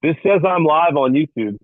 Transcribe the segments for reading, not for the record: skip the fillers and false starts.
This says I'm live on YouTube.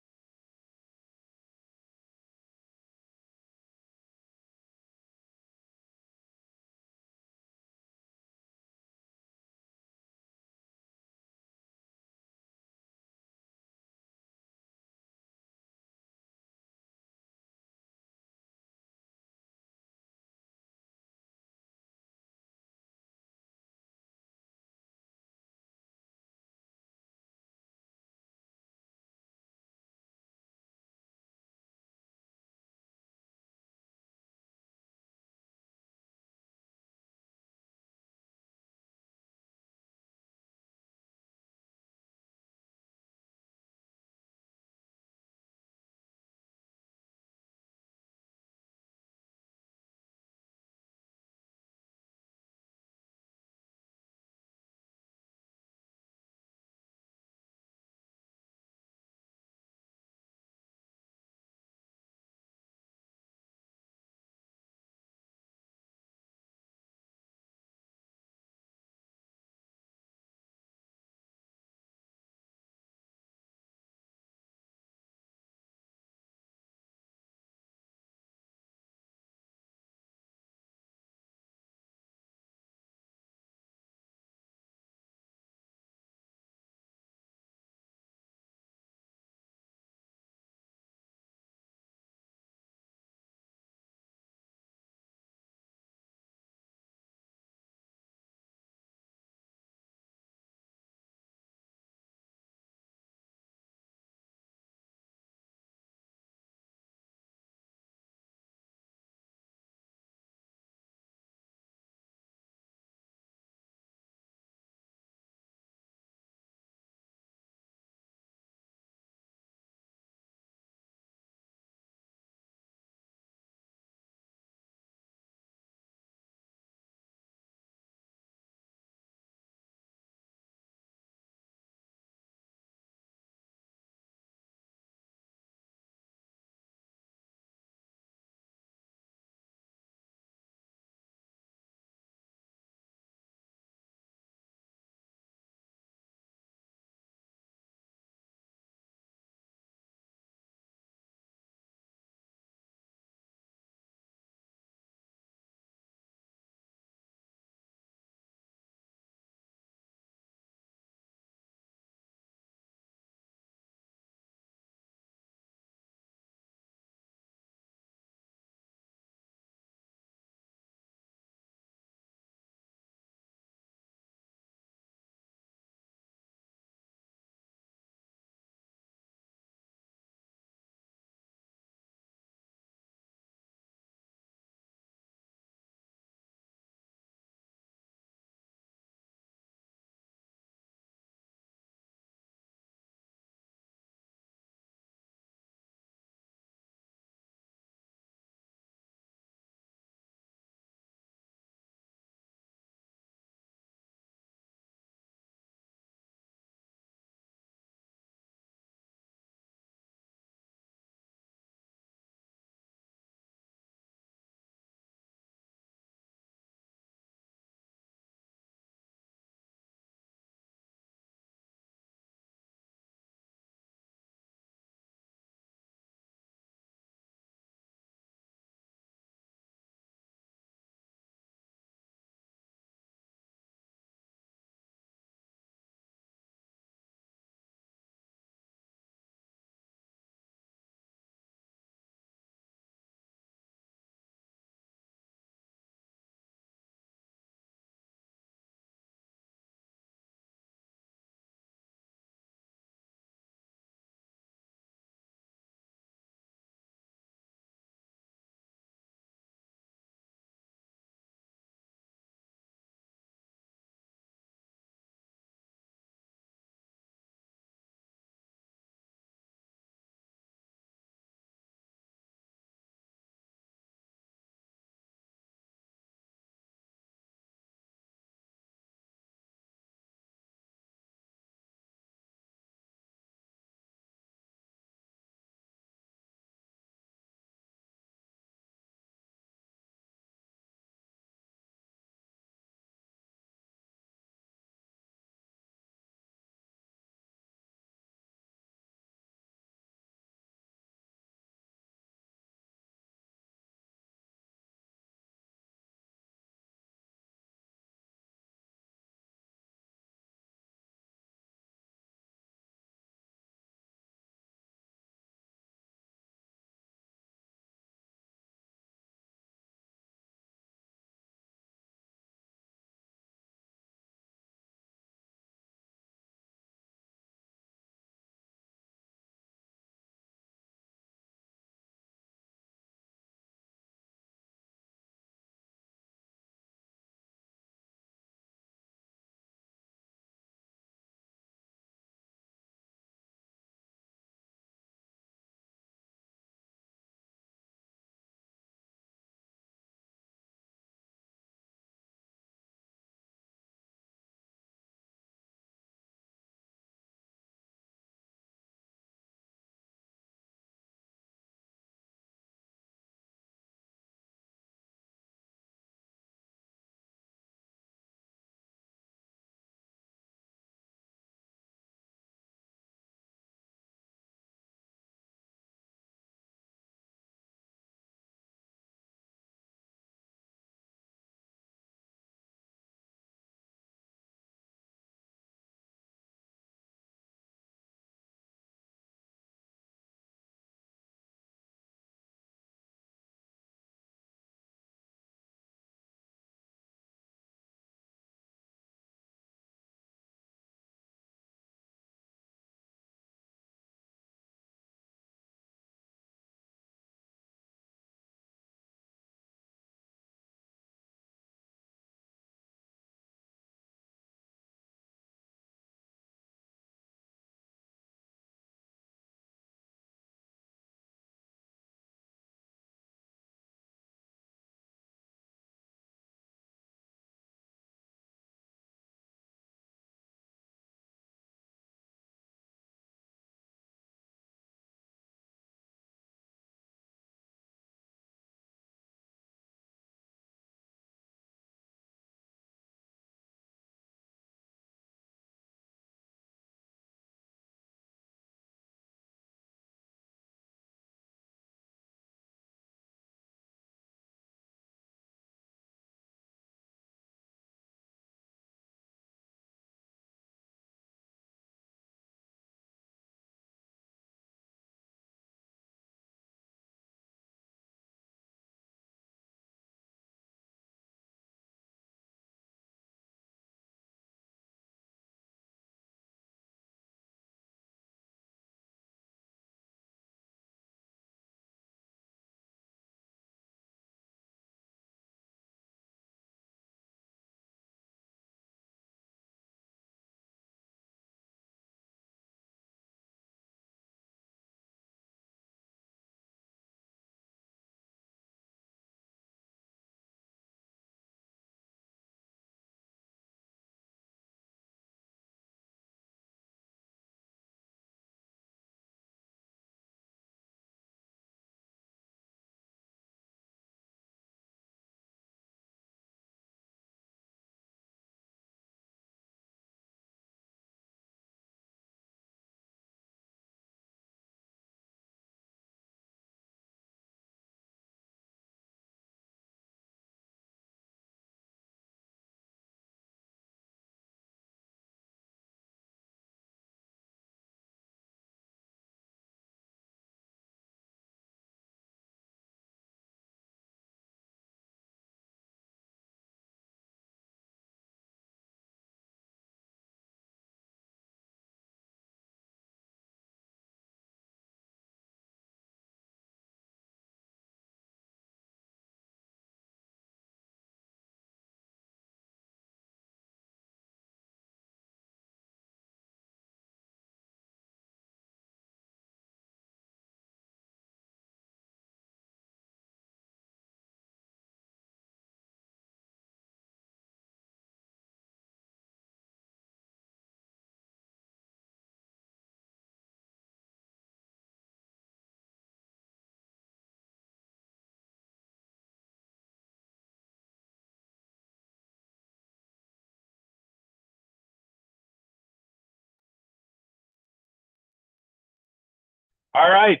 All right.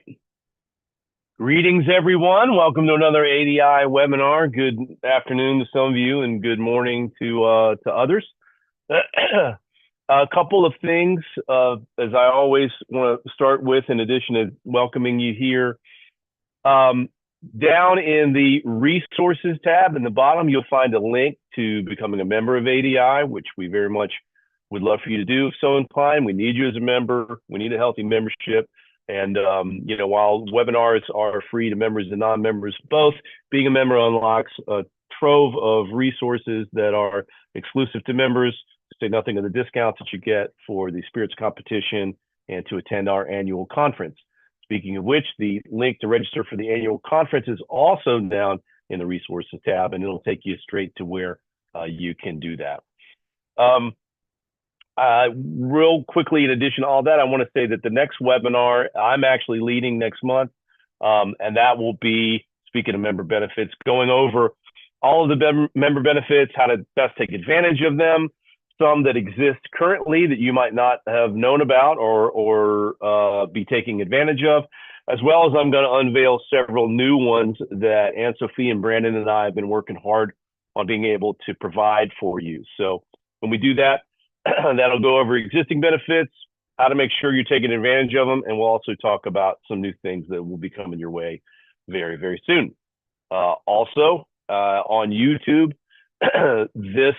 Greetings, everyone. Welcome to another ADI webinar. Good afternoon to some of you, and good morning to others. A couple of things, as I always want to start with, in addition to welcoming you here. Down in the resources tab in the bottom, you'll find a link to becoming a member of ADI, which we very much would love for you to do if so inclined. We need you as a member. We need a healthy membership. And, while webinars are free to members and non-members both, being a member unlocks a trove of resources that are exclusive to members, to say nothing of the discounts that you get for the Spirits competition and to attend our annual conference. Speaking of which, the link to register for the annual conference is also down in the resources tab, and it'll take you straight to where you can do that. Real quickly, in addition to all that, I want to say that the next webinar I'm actually leading next month, and that will be, speaking of member benefits, going over all of the member benefits, how to best take advantage of them, some that exist currently that you might not have known about or be taking advantage of, as well as I'm going to unveil several new ones that Anne-Sophie and Brandon and I have been working hard on being able to provide for you. So when we do that, that'll go over existing benefits, how to make sure you're taking advantage of them, and we'll also talk about some new things that will be coming your way very, very soon. Also, on YouTube, this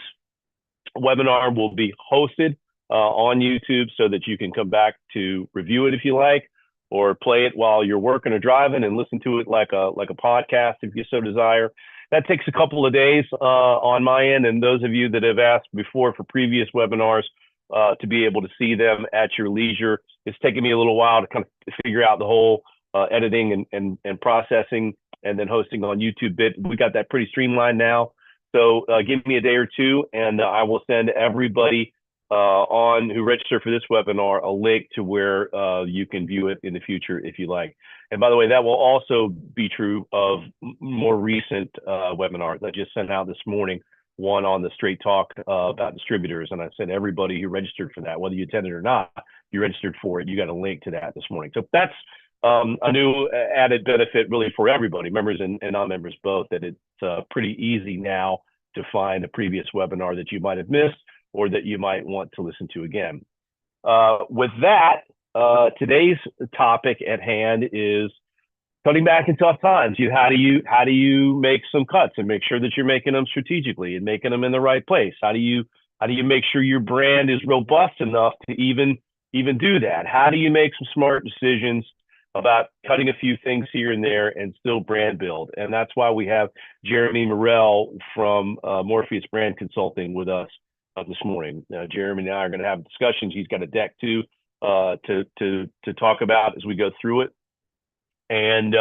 webinar will be hosted on YouTube so that you can come back to review it if you like, or play it while you're working or driving and listen to it like a podcast if you so desire. That takes a couple of days on my end, and those of you that have asked before for previous webinars to be able to see them at your leisure. It's taken me a little while to kind of figure out the whole editing and processing and then hosting on YouTube bit. We got that pretty streamlined now. So give me a day or two, and I will send everybody on who register for this webinar a link to where you can view it in the future if you like. And by the way, that will also be true of more recent webinars. I just sent out this morning one on the Straight Talk about distributors, and I sent everybody who registered for that, whether you attended or not, you registered for it, you got a link to that this morning. So that's a new added benefit really for everybody, members and non-members both, that it's pretty easy now to find a previous webinar that you might have missed or that you might want to listen to again. With that, today's topic at hand is cutting back in tough times. How do you make some cuts and make sure that you're making them strategically and making them in the right place? How do you make sure your brand is robust enough to even do that? How do you make some smart decisions about cutting a few things here and there and still brand build? And that's why we have Jeremy Morrell from Morpheus Brand Consulting with us this morning. Jeremy and I are going to have discussions. He's got a deck too to talk about as we go through it. And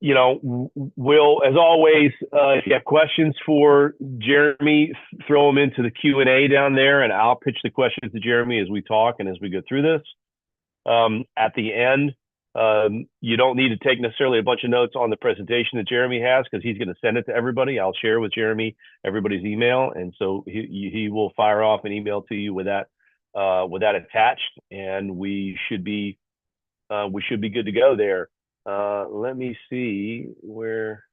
we'll, as always, if you have questions for Jeremy, throw them into the Q&A down there, and I'll pitch the questions to Jeremy as we talk and as we go through this. At the end, you don't need to take necessarily a bunch of notes on the presentation that Jeremy has, because he's going to send it to everybody. I'll share with Jeremy everybody's email, and so he will fire off an email to you with that attached, and we should be good to go there. Let me see where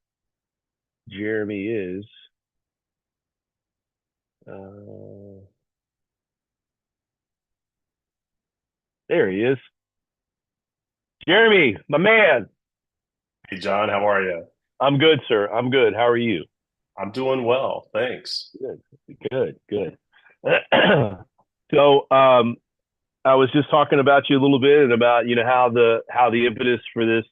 Jeremy is. There he is. Jeremy, my man. Hey, John, how are you? I'm good, sir. I'm good. How are you? I'm doing well, thanks. Good. So, I was just talking about you a little bit and about, how the impetus for this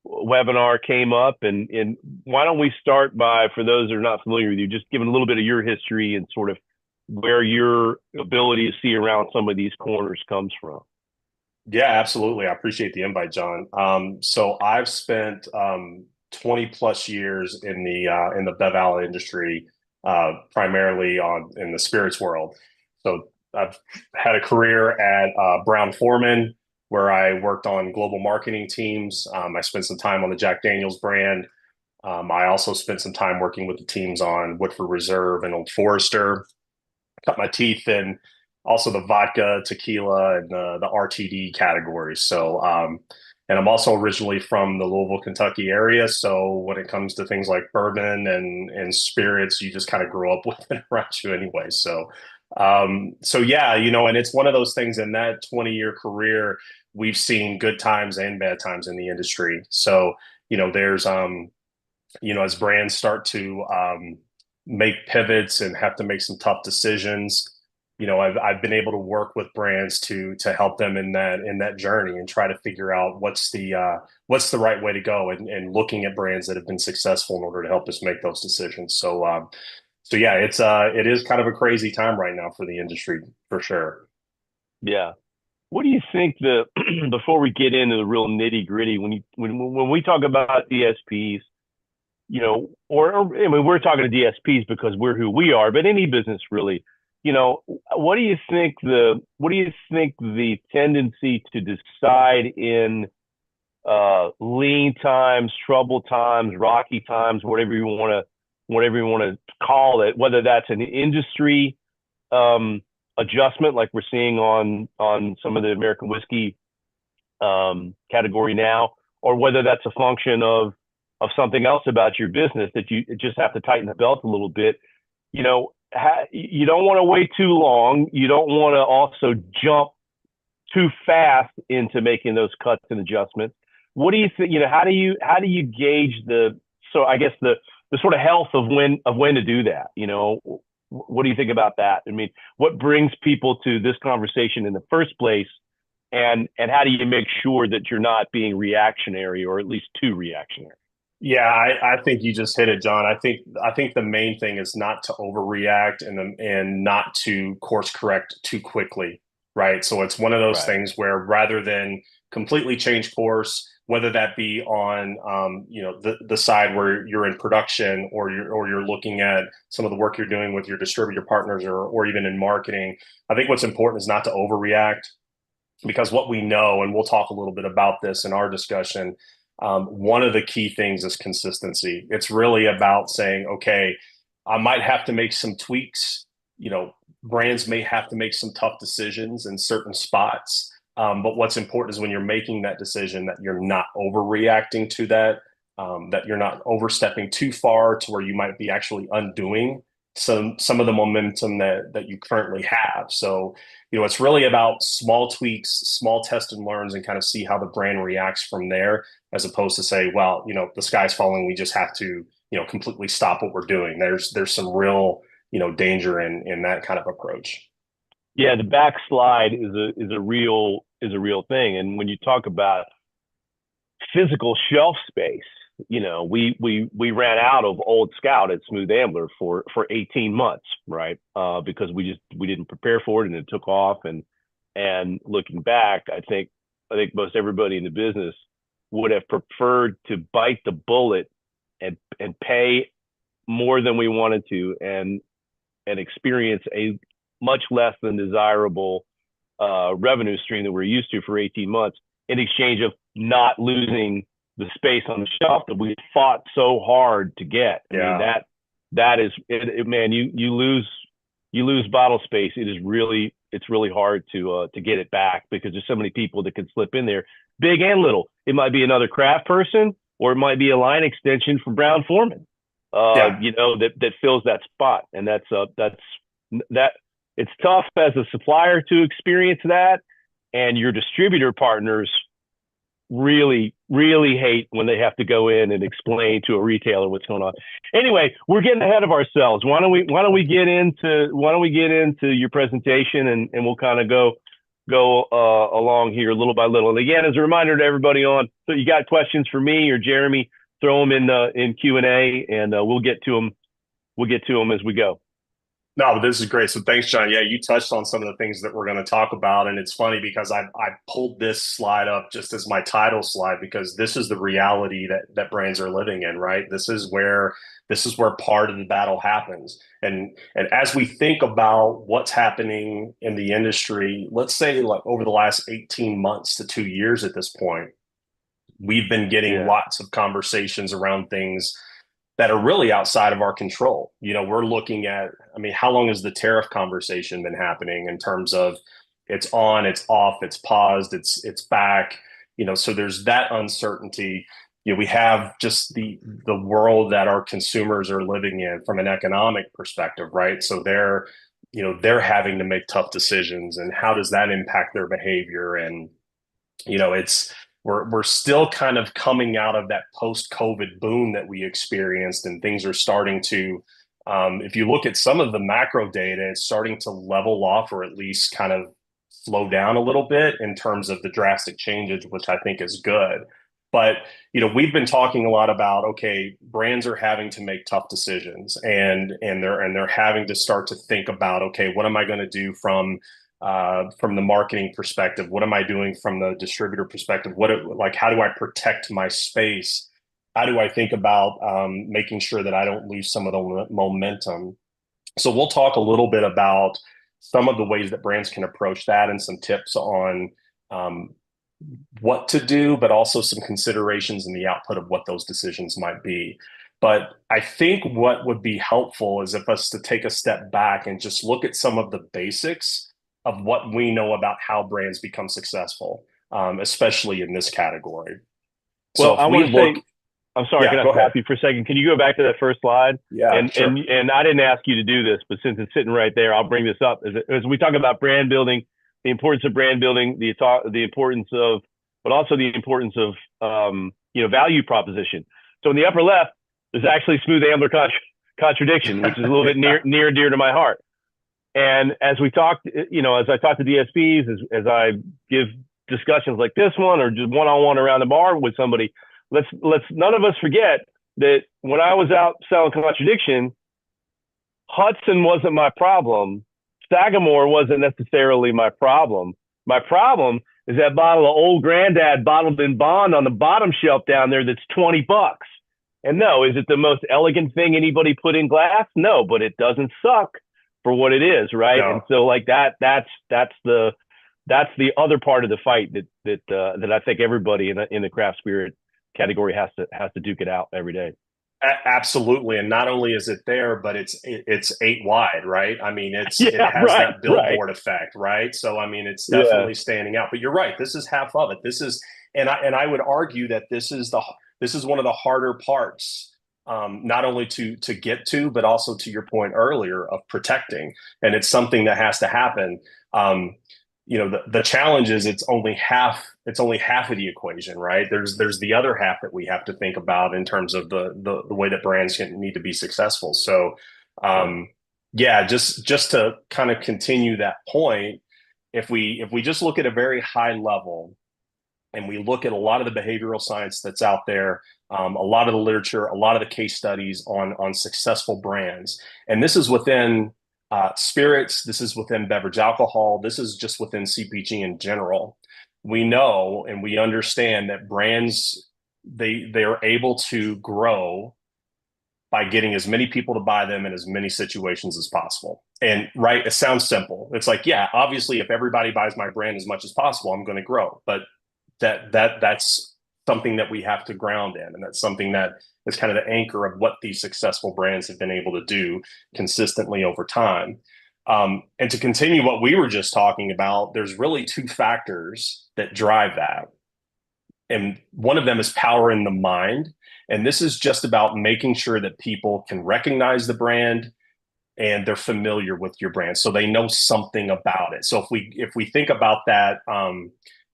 webinar came up, and why don't we start by, for those that are not familiar with you, just giving a little bit of your history and sort of where your ability to see around some of these corners comes from. Yeah, absolutely. I appreciate the invite, John. So I've spent 20 plus years in the bev-alcohol industry, primarily in the spirits world. So I've had a career at Brown-Forman, where I worked on global marketing teams. I spent some time on the Jack Daniel's brand. I also spent some time working with the teams on Woodford Reserve and Old Forester. Cut my teeth in also the vodka, tequila, and the RTD categories. So, and I'm also originally from the Louisville, Kentucky area. So when it comes to things like bourbon and spirits, you just kind of grow up with it around you anyway. So, so yeah, and it's one of those things in that 20-year career, we've seen good times and bad times in the industry. So, there's as brands start to make pivots and have to make some tough decisions, I've been able to work with brands to help them in that journey and try to figure out what's the right way to go, and looking at brands that have been successful in order to help us make those decisions. So yeah, it is kind of a crazy time right now for the industry for sure. Yeah. What do you think before we get into the real nitty gritty, when we talk about DSPs, or I mean, we're talking to DSPs because we're who we are, but any business really, what do you think the tendency to decide in lean times, trouble times, rocky times, whatever you want to call it, whether that's an industry um, adjustment like we're seeing on some of the American whiskey category now, or whether that's a function of something else about your business that you just have to tighten the belt a little bit. You don't want to wait too long. You don't want to also jump too fast into making those cuts and adjustments. What do you think? How do you gauge so I guess the sort of health of when to do that? What do you think about that? I mean, what brings people to this conversation in the first place, and how do you make sure that you're not being reactionary or at least too reactionary? Yeah, I think you just hit it, John. I think the main thing is not to overreact and not to course correct too quickly, right? So it's one of those Right. things where rather than completely change course, whether that be on the side where you're in production, or you're looking at some of the work you're doing with your distributor partners, or even in marketing, I think what's important is not to overreact, because what we know, and we'll talk a little bit about this in our discussion, one of the key things is consistency. It's really about saying, okay, I might have to make some tweaks. Brands may have to make some tough decisions in certain spots. But what's important is when you're making that decision, that you're not overreacting to that, that you're not overstepping too far to where you might be actually undoing some of the momentum that you currently have. So, it's really about small tweaks, small test and learns, and kind of see how the brand reacts from there, as opposed to say, well, the sky's falling, we just have to, completely stop what we're doing. There's some real, danger in that kind of approach. Yeah, the backslide is a real thing, and when you talk about physical shelf space, we ran out of Old Scout at Smooth Ambler for 18 months, right? Because we didn't prepare for it, and it took off. And looking back, I think most everybody in the business would have preferred to bite the bullet and pay more than we wanted to, and experience a much less than desirable revenue stream that we're used to for 18 months in exchange of not losing the space on the shelf that we fought so hard to get. I mean, Yeah. that is man, you lose bottle space. It's really hard to get it back, because there's so many people that can slip in there, big and little. It might be another craft person, or it might be a line extension from Brown Foreman, Yeah. that fills that spot. And that it's tough as a supplier to experience that, and your distributor partners really, really hate when they have to go in and explain to a retailer what's going on. Anyway, we're getting ahead of ourselves. Why don't we get into your presentation, and we'll kind of go along here little by little. And again, as a reminder to everybody so you got questions for me or Jeremy, throw them in Q&A, and we'll get to them. We'll get to them as we go. No, but this is great. So thanks, John. Yeah, you touched on some of the things that we're going to talk about. And it's funny because I pulled this slide up just as my title slide, because this is the reality that brands are living in, right? This is where part of the battle happens. And as we think about what's happening in the industry, let's say like over the last 18 months to 2 years at this point, we've been getting Yeah. lots of conversations around things that are really outside of our control. We're looking at, I mean, how long has the tariff conversation been happening in terms of it's on, it's off, it's paused, it's back, so there's that uncertainty. We have just the world that our consumers are living in from an economic perspective, right? So they're having to make tough decisions, and how does that impact their behavior? And it's we're still kind of coming out of that post-COVID boom that we experienced, and things are starting to, if you look at some of the macro data, it's starting to level off, or at least kind of slow down a little bit in terms of the drastic changes, which I think is good. But we've been talking a lot about, okay, brands are having to make tough decisions, and they're having to start to think about, okay, what am I going to do from the marketing perspective? What am I doing from the distributor perspective? How do I protect my space? How do I think about making sure that I don't lose some of the momentum? So we'll talk a little bit about some of the ways that brands can approach that, and some tips on what to do, but also some considerations in the output of what those decisions might be. But I think what would be helpful is if us to take a step back and just look at some of the basics of what we know about how brands become successful, especially in this category. Well, So I if we want to look, say, I'm sorry, yeah, can I go ahead. stop you for a second? Can you go back to that first slide? Yeah, And sure. I didn't ask you to do this, but since it's sitting right there, I'll bring this up. As we talk about brand building, the importance of brand building, the importance of, but also the importance of value proposition. So in the upper left, there's actually Smooth Ambler contradiction, which is a little bit near and dear to my heart. And as we talked, as I talk to DSPs, as I give discussions like this one, or just one-on-one around the bar with somebody, let's none of us forget that when I was out selling contradiction, Hudson wasn't my problem. Sagamore wasn't necessarily my problem. My problem is that bottle of Old Granddad bottled in bond on the bottom shelf down there that's $20. And no, is it the most elegant thing anybody put in glass? No, but it doesn't suck for what it is, right? No. And so like that's the other part of the fight that I think everybody in the craft spirit category has to duke it out every day. Absolutely. And not only is it there, but it's 8 wide, right? I mean, it Yeah, has that billboard effect, right? So I mean, it's definitely Yeah. standing out. But you're right, this is half of it. This is, and I would argue that this is one of the harder parts, not only to get to, but also to your point earlier of protecting. And it's something that has to happen. The challenge is it's only half of the equation, right? There's the other half that we have to think about in terms of the way that brands need to be successful. So yeah, just to kind of continue that point, if we just look at a very high level, and we look at a lot of the behavioral science that's out there, a lot of the literature, a lot of the case studies on successful brands, and this is within spirits, this is within beverage alcohol, this is just within CPG in general. We know and we understand that brands, they are able to grow by getting as many people to buy them in as many situations as possible. And right, it sounds simple. It's like, yeah, obviously, if everybody buys my brand as much as possible, I'm going to grow. But that's something that we have to ground in, and that's something that is kind of the anchor of what these successful brands have been able to do consistently over time. And to continue what we were just talking about, there's really two factors that drive that. And one of them is power in the mind. And this is just about making sure that people can recognize the brand and they're familiar with your brand, so they know something about it. So if we think about that,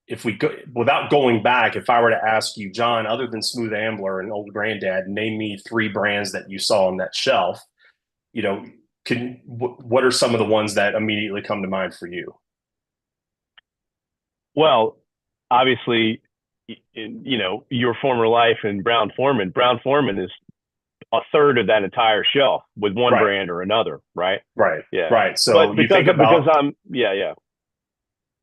if we go without going back, if I were to ask you, John, other than Smooth Ambler and Old Granddad, name me 3 brands that you saw on that shelf, what are some of the ones that immediately come to mind for you? Well, obviously, your former life in Brown-Forman. Brown-Forman is a third of that entire shelf with one Right. brand or another, right? Right. Yeah. Right. So But you think because about, I'm yeah.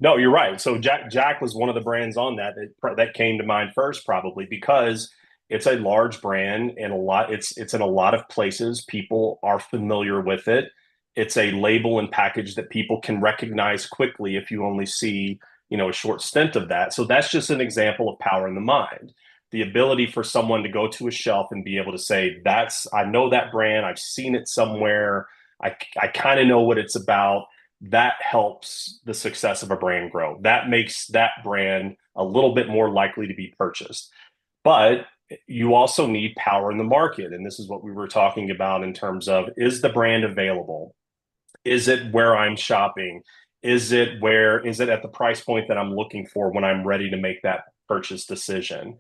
no, you're right. So Jack was one of the brands on that came to mind first, probably because it's a large brand, and it's in a lot of places. People are familiar with it. It's a label and package that people can recognize quickly if you only see, a short stint of that. So that's just an example of power in the mind. the ability for someone to go to a shelf and be able to say, I know that brand, I've seen it somewhere, I kind of know what it's about. That helps the success of a brand grow. That makes that brand a little bit more likely to be purchased. But you also need power in the market. And this is what we were talking about in terms of, is the brand available? Is it where I'm shopping? Is it at the price point that I'm looking for when I'm ready to make that purchase decision?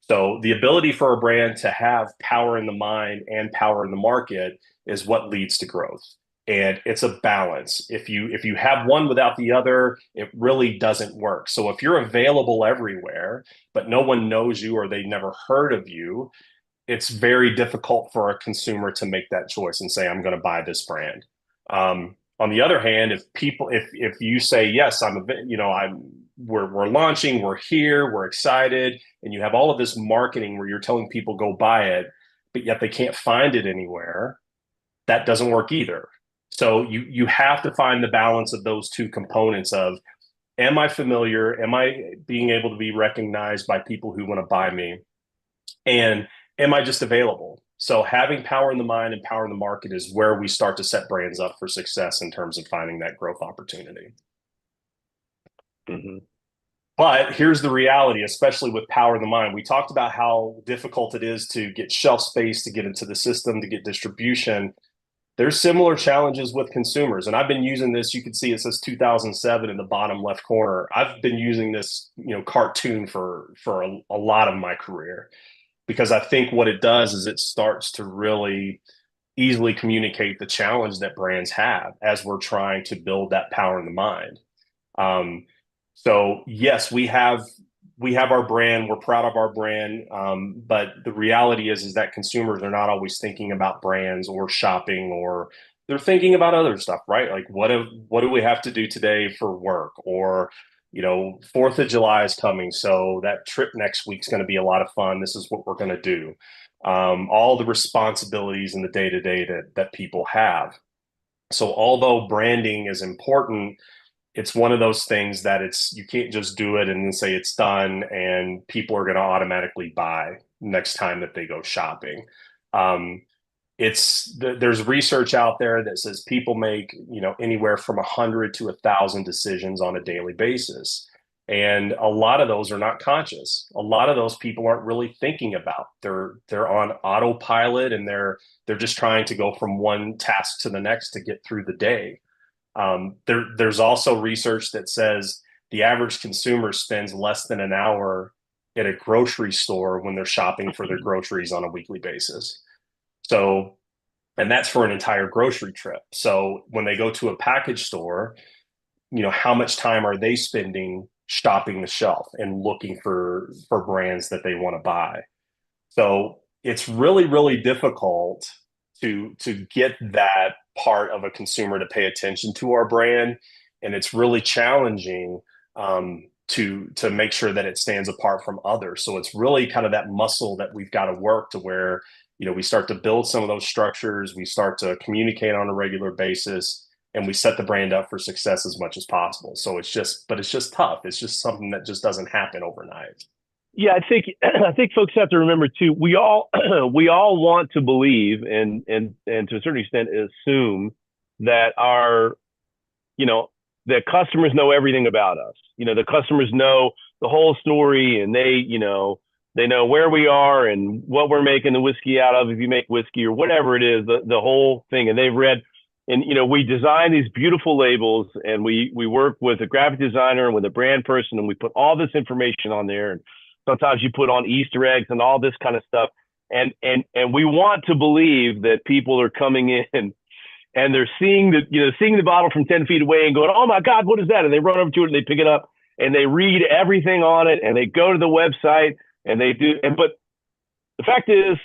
So the ability for a brand to have power in the mind and power in the market is what leads to growth. And it's a balance. If you have one without the other, it really doesn't work. So if you're available everywhere, but no one knows you or they never heard of you, it's very difficult for a consumer to make that choice and say, I'm going to buy this brand. On the other hand, if you say, yes, we're launching, we're here, we're excited, and you have all of this marketing where you're telling people go buy it, but yet they can't find it anywhere, that doesn't work either. So you have to find the balance of those two components of, am I familiar? Am I being able to be recognized by people who want to buy me? And am I just available? So having power in the mind and power in the market is where we start to set brands up for success in terms of finding that growth opportunity. Mm-hmm. But here's the reality, especially with power in the mind. We talked about how difficult it is to get shelf space, to get into the system, to get distribution. There's similar challenges with consumers. And I've been using this. You can see it says 2007 in the bottom left corner. I've been using this, cartoon for a lot of my career, because I think what it does is it starts to really easily communicate the challenge that brands have as we're trying to build that power in the mind. So yes, we have our brand. We're proud of our brand, but the reality is that consumers are not always thinking about brands or shopping, or they're thinking about other stuff, right? Like what do we have to do today for work, or 4th of July is coming, so that trip next week's going to be a lot of fun. This is what we're going to do. All the responsibilities in the day to day that people have. So although branding is important, it's one of those things that you can't just do it and then say it's done and people are going to automatically buy next time that they go shopping. There's research out there that says people make anywhere from 100 to 1,000 decisions on a daily basis, and a lot of those are not conscious. A lot of those people aren't really thinking about. They're on autopilot, and they're just trying to go from one task to the next to get through the day. There's also research that says the average consumer spends less than an hour at a grocery store when they're shopping for their groceries on a weekly basis. So, and that's for an entire grocery trip. So when they go to a package store, how much time are they spending shopping the shelf and looking for brands that they want to buy? So it's really, really difficult to get that part of a consumer to pay attention to our brand, and it's really challenging to make sure that it stands apart from others. So it's really kind of that muscle that we've got to work to where we start to build some of those structures, we start to communicate on a regular basis, and we set the brand up for success as much as possible. So it's just tough. It's just something that just doesn't happen overnight. Yeah, I think folks have to remember too. We all want to believe and to a certain extent assume that that customers know everything about us. The customers know the whole story, and they know where we are and what we're making the whiskey out of, if you make whiskey or whatever it is, the whole thing. And they've read, and we design these beautiful labels, and we work with a graphic designer and with a brand person, and we put all this information on there. And sometimes you put on Easter eggs and all this kind of stuff. And we want to believe that people are coming in and they're seeing the bottle from 10 feet away and going, oh my God, what is that? And they run over to it and they pick it up and they read everything on it and they go to the website and they do. But the fact is,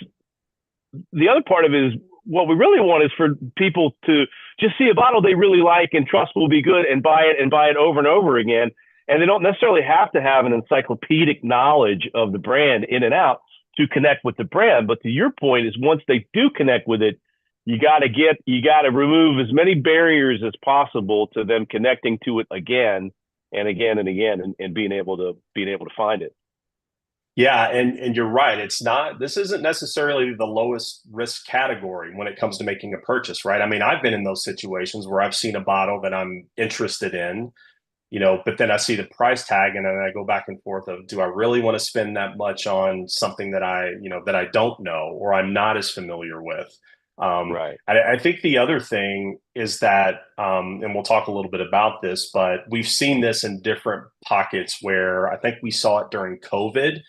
the other part of it is what we really want is for people to just see a bottle they really like and trust will be good and buy it over and over again. And they don't necessarily have to have an encyclopedic knowledge of the brand in and out to connect with the brand. But to your point is, once they do connect with it, you got to remove as many barriers as possible to them connecting to it again and again and again, and being able to find it. Yeah, and you're right. It's not, this isn't necessarily the lowest risk category when it comes to making a purchase, right? I mean, I've been in those situations where I've seen a bottle that I'm interested in, but then I see the price tag and then I go back and forth of, do I really want to spend that much on something that that I don't know or I'm not as familiar with? Right. I think the other thing is that, and we'll talk a little bit about this, but we've seen this in different pockets where I think we saw it during COVID.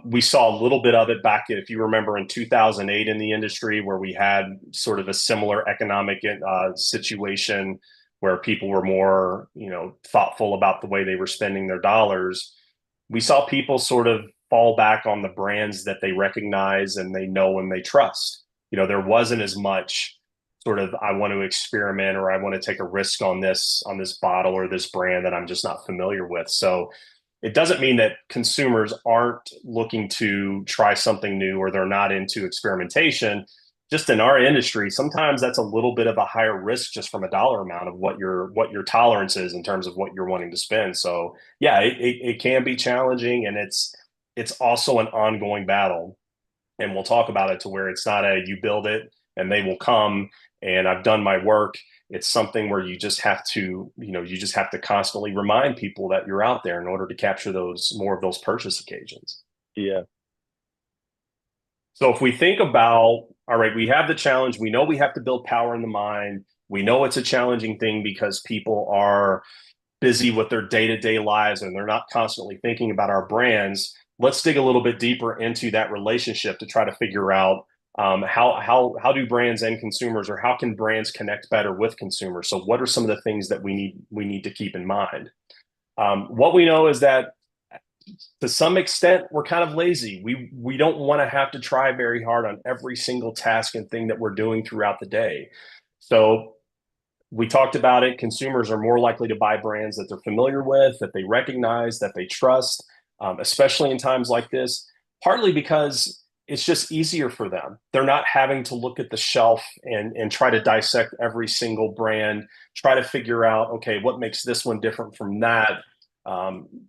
We saw a little bit of it back, if you remember, in 2008 in the industry, where we had sort of a similar economic situation where people were more, thoughtful about the way they were spending their dollars. We saw people sort of fall back on the brands that they recognize and they know and they trust. There wasn't as much sort of, I want to experiment or I want to take a risk on this bottle or this brand that I'm just not familiar with. So it doesn't mean that consumers aren't looking to try something new or they're not into experimentation. Just in our industry, sometimes that's a little bit of a higher risk just from a dollar amount of what your tolerance is in terms of what you're wanting to spend. So yeah, it can be challenging, and it's also an ongoing battle. And we'll talk about it to where it's not a you build it and they will come and I've done my work. It's something where you just have to constantly remind people that you're out there in order to capture those more of those purchase occasions. Yeah. So if we think about, all right, we have the challenge, we know we have to build power in the mind. We know it's a challenging thing because people are busy with their day-to-day lives and they're not constantly thinking about our brands. Let's dig a little bit deeper into that relationship to try to figure out, how do brands and consumers, or how can brands connect better with consumers? So what are some of the things that we need to keep in mind? What we know is that to some extent we're kind of lazy. We don't want to have to try very hard on every single task and thing that we're doing throughout the day. So we talked about it. Consumers are more likely to buy brands that they're familiar with, that they recognize, that they trust, especially in times like this, partly because it's just easier for them. They're not having to look at the shelf and try to dissect every single brand, try to figure out, okay, what makes this one different from that,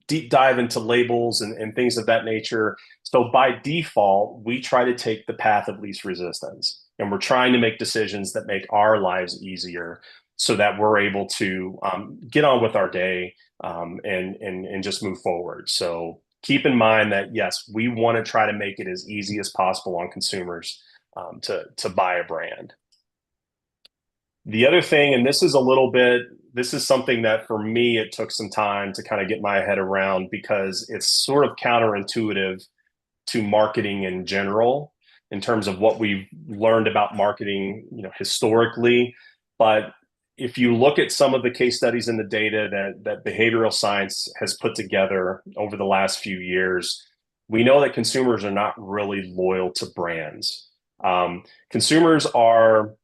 deep dive into labels and things of that nature. So by default, we try to take the path of least resistance. And we're trying to make decisions that make our lives easier so that we're able to get on with our day, and just move forward. So keep in mind that yes, we want to try to make it as easy as possible on consumers, to buy a brand. The other thing, and this is something that for me, it took some time to kind of get my head around because it's sort of counterintuitive to marketing in general in terms of what we've learned about marketing, historically. But if you look at some of the case studies and the data that behavioral science has put together over the last few years, we know that consumers are not really loyal to brands. Consumers are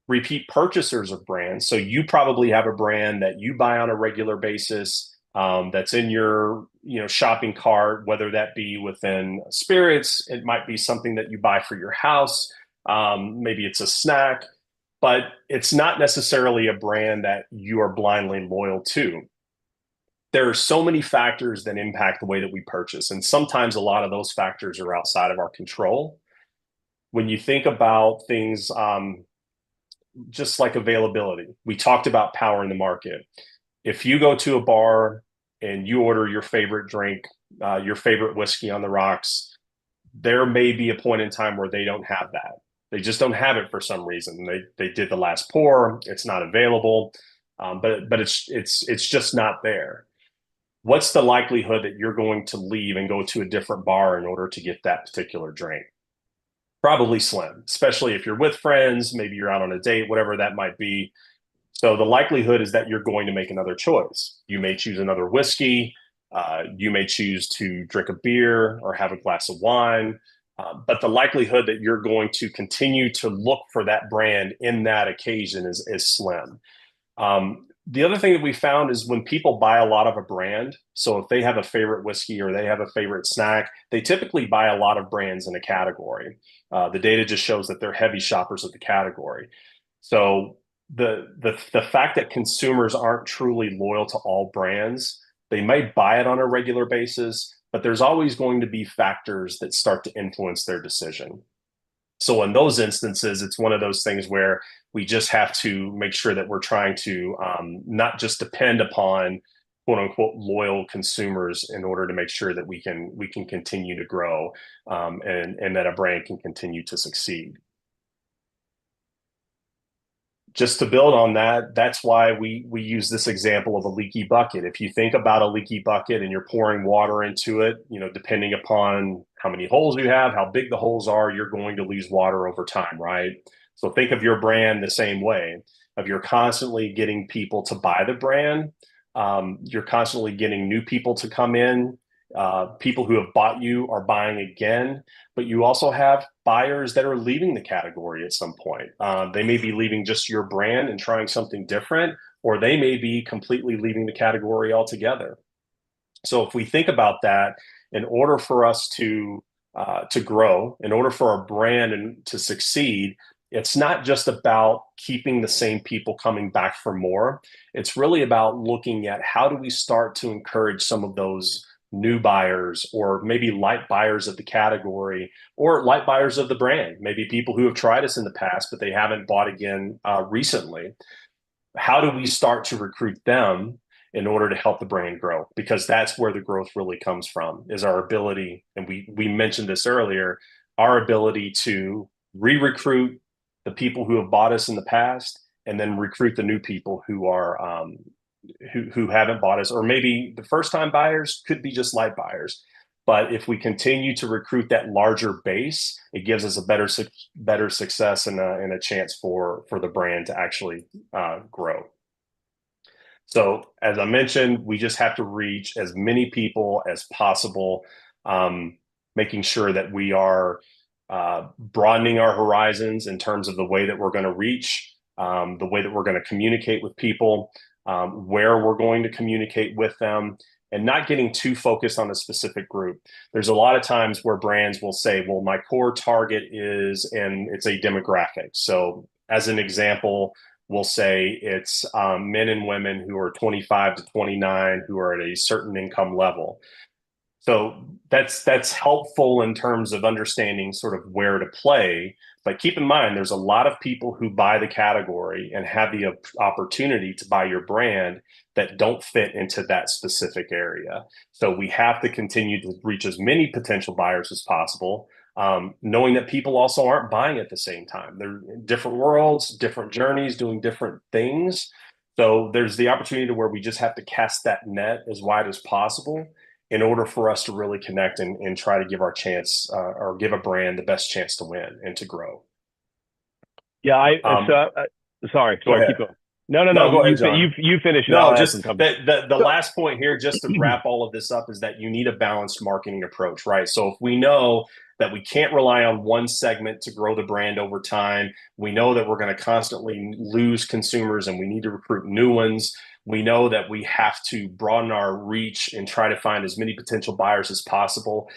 repeat purchasers of brands. So you probably have a brand that you buy on a regular basis, that's in your shopping cart, whether that be within spirits, it might be something that you buy for your house, maybe it's a snack, but it's not necessarily a brand that you are blindly loyal to. There are so many factors that impact the way that we purchase, and sometimes a lot of those factors are outside of our control. When you think about things, just like availability. We talked about power in the market. If you go to a bar and you order your favorite drink, your favorite whiskey on the rocks, there may be a point in time where they don't have that. They just don't have it for some reason. They did the last pour. It's not available, but it's just not there. What's the likelihood that you're going to leave and go to a different bar in order to get that particular drink? Probably slim, especially if you're with friends, maybe you're out on a date, whatever that might be. So the likelihood is that you're going to make another choice. You may choose another whiskey. You may choose to drink a beer or have a glass of wine. But the likelihood that you're going to continue to look for that brand in that occasion is slim. The other thing that we found is when people buy a lot of a brand, so if they have a favorite whiskey or they have a favorite snack, they typically buy a lot of brands in a category. The data just shows that they're heavy shoppers of the category. So the fact that consumers aren't truly loyal to all brands, they may buy it on a regular basis, but there's always going to be factors that start to influence their decision. So in those instances, it's one of those things where we just have to make sure that we're trying to not just depend upon quote unquote loyal consumers in order to make sure that we can continue to grow, and that a brand can continue to succeed. Just to build on that, that's why we use this example of a leaky bucket. If you think about a leaky bucket and you're pouring water into it, depending upon how many holes you have, how big the holes are, you're going to lose water over time, right? So think of your brand the same way. If you're constantly getting people to buy the brand, you're constantly getting new people to come in. People who have bought you are buying again, but you also have buyers that are leaving the category at some point. They may be leaving just your brand and trying something different, or they may be completely leaving the category altogether. So if we think about that, in order for us to grow, in order for our brand to succeed, it's not just about keeping the same people coming back for more. It's really about looking at how do we start to encourage some of those new buyers, or maybe light buyers of the category, or light buyers of the brand, maybe people who have tried us in the past but they haven't bought again recently. How do we start to recruit them in order to help the brand grow? Because that's where the growth really comes from, is our ability, and we mentioned this earlier, our ability to re-recruit the people who have bought us in the past, and then recruit the new people who haven't bought us, or maybe the first time buyers could be just light buyers. But if we continue to recruit that larger base, it gives us a better success, and a chance for the brand to actually grow. So as I mentioned, we just have to reach as many people as possible, making sure that we are broadening our horizons in terms of the way that we're going to reach, the way that we're going to communicate with people, where we're going to communicate with them, and not getting too focused on a specific group. There's a lot of times where brands will say, well, my core target is, and it's a demographic. So as an example, we'll say it's men and women who are 25 to 29 who are at a certain income level. So that's helpful in terms of understanding sort of where to play. But keep in mind, there's a lot of people who buy the category and have the opportunity to buy your brand that don't fit into that specific area. So we have to continue to reach as many potential buyers as possible, knowing that people also aren't buying at the same time. They're in different worlds, different journeys, doing different things. So there's the opportunity to where we just have to cast that net as wide as possible in order for us to really connect and try to give our chance, or give a brand the best chance to win and to grow. Yeah, sorry, Go ahead. keep going. No, No, go ahead, you John. you finish it. No, I'll add just some comments. the last point here, just to wrap all of this up, is that you need a balanced marketing approach, right? So if we know that we can't rely on one segment to grow the brand over time, we know that we're going to constantly lose consumers and we need to recruit new ones. We know that we have to broaden our reach and try to find as many potential buyers as possible.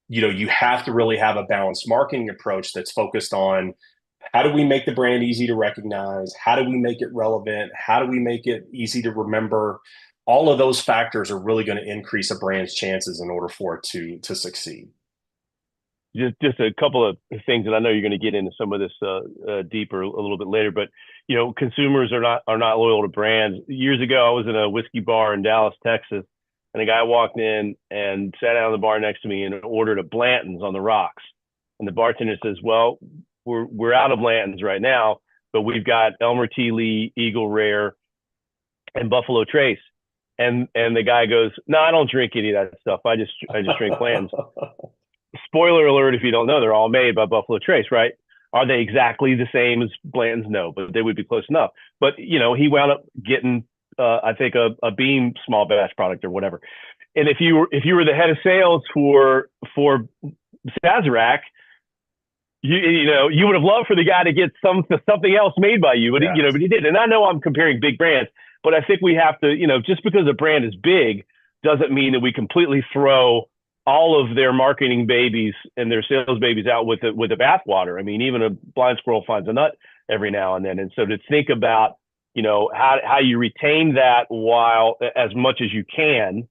You have to really have a balanced marketing approach that's focused on, how do we make the brand easy to recognize? How do we make it relevant? How do we make it easy to remember? All of those factors are really going to increase a brand's chances in order for it to succeed. Just a couple of things, and I know you're going to get into some of this deeper a little bit later. But consumers are not loyal to brands. Years ago, I was in a whiskey bar in Dallas, Texas, and a guy walked in and sat down at the bar next to me and ordered a Blanton's on the rocks. And the bartender says, "Well, we're out of Blanton's right now, but we've got Elmer T. Lee, Eagle Rare, and Buffalo Trace." And the guy goes, "No, I don't drink any of that stuff. I just drink Blanton's." Spoiler alert, if you don't know, they're all made by Buffalo Trace, right? Are they exactly the same as Blanton's? No, but they would be close enough. But he wound up getting I think a Beam small batch product or whatever. And if you were the head of sales for Sazerac, you would have loved for the guy to get something else made by you, but Yeah. But he did. And I know I'm comparing big brands, but I think we have to, just because a brand is big doesn't mean that we completely throw all of their marketing babies and their sales babies out with the bathwater. I mean, even a blind squirrel finds a nut every now and then. And so to think about, how you retain that while as much as you can,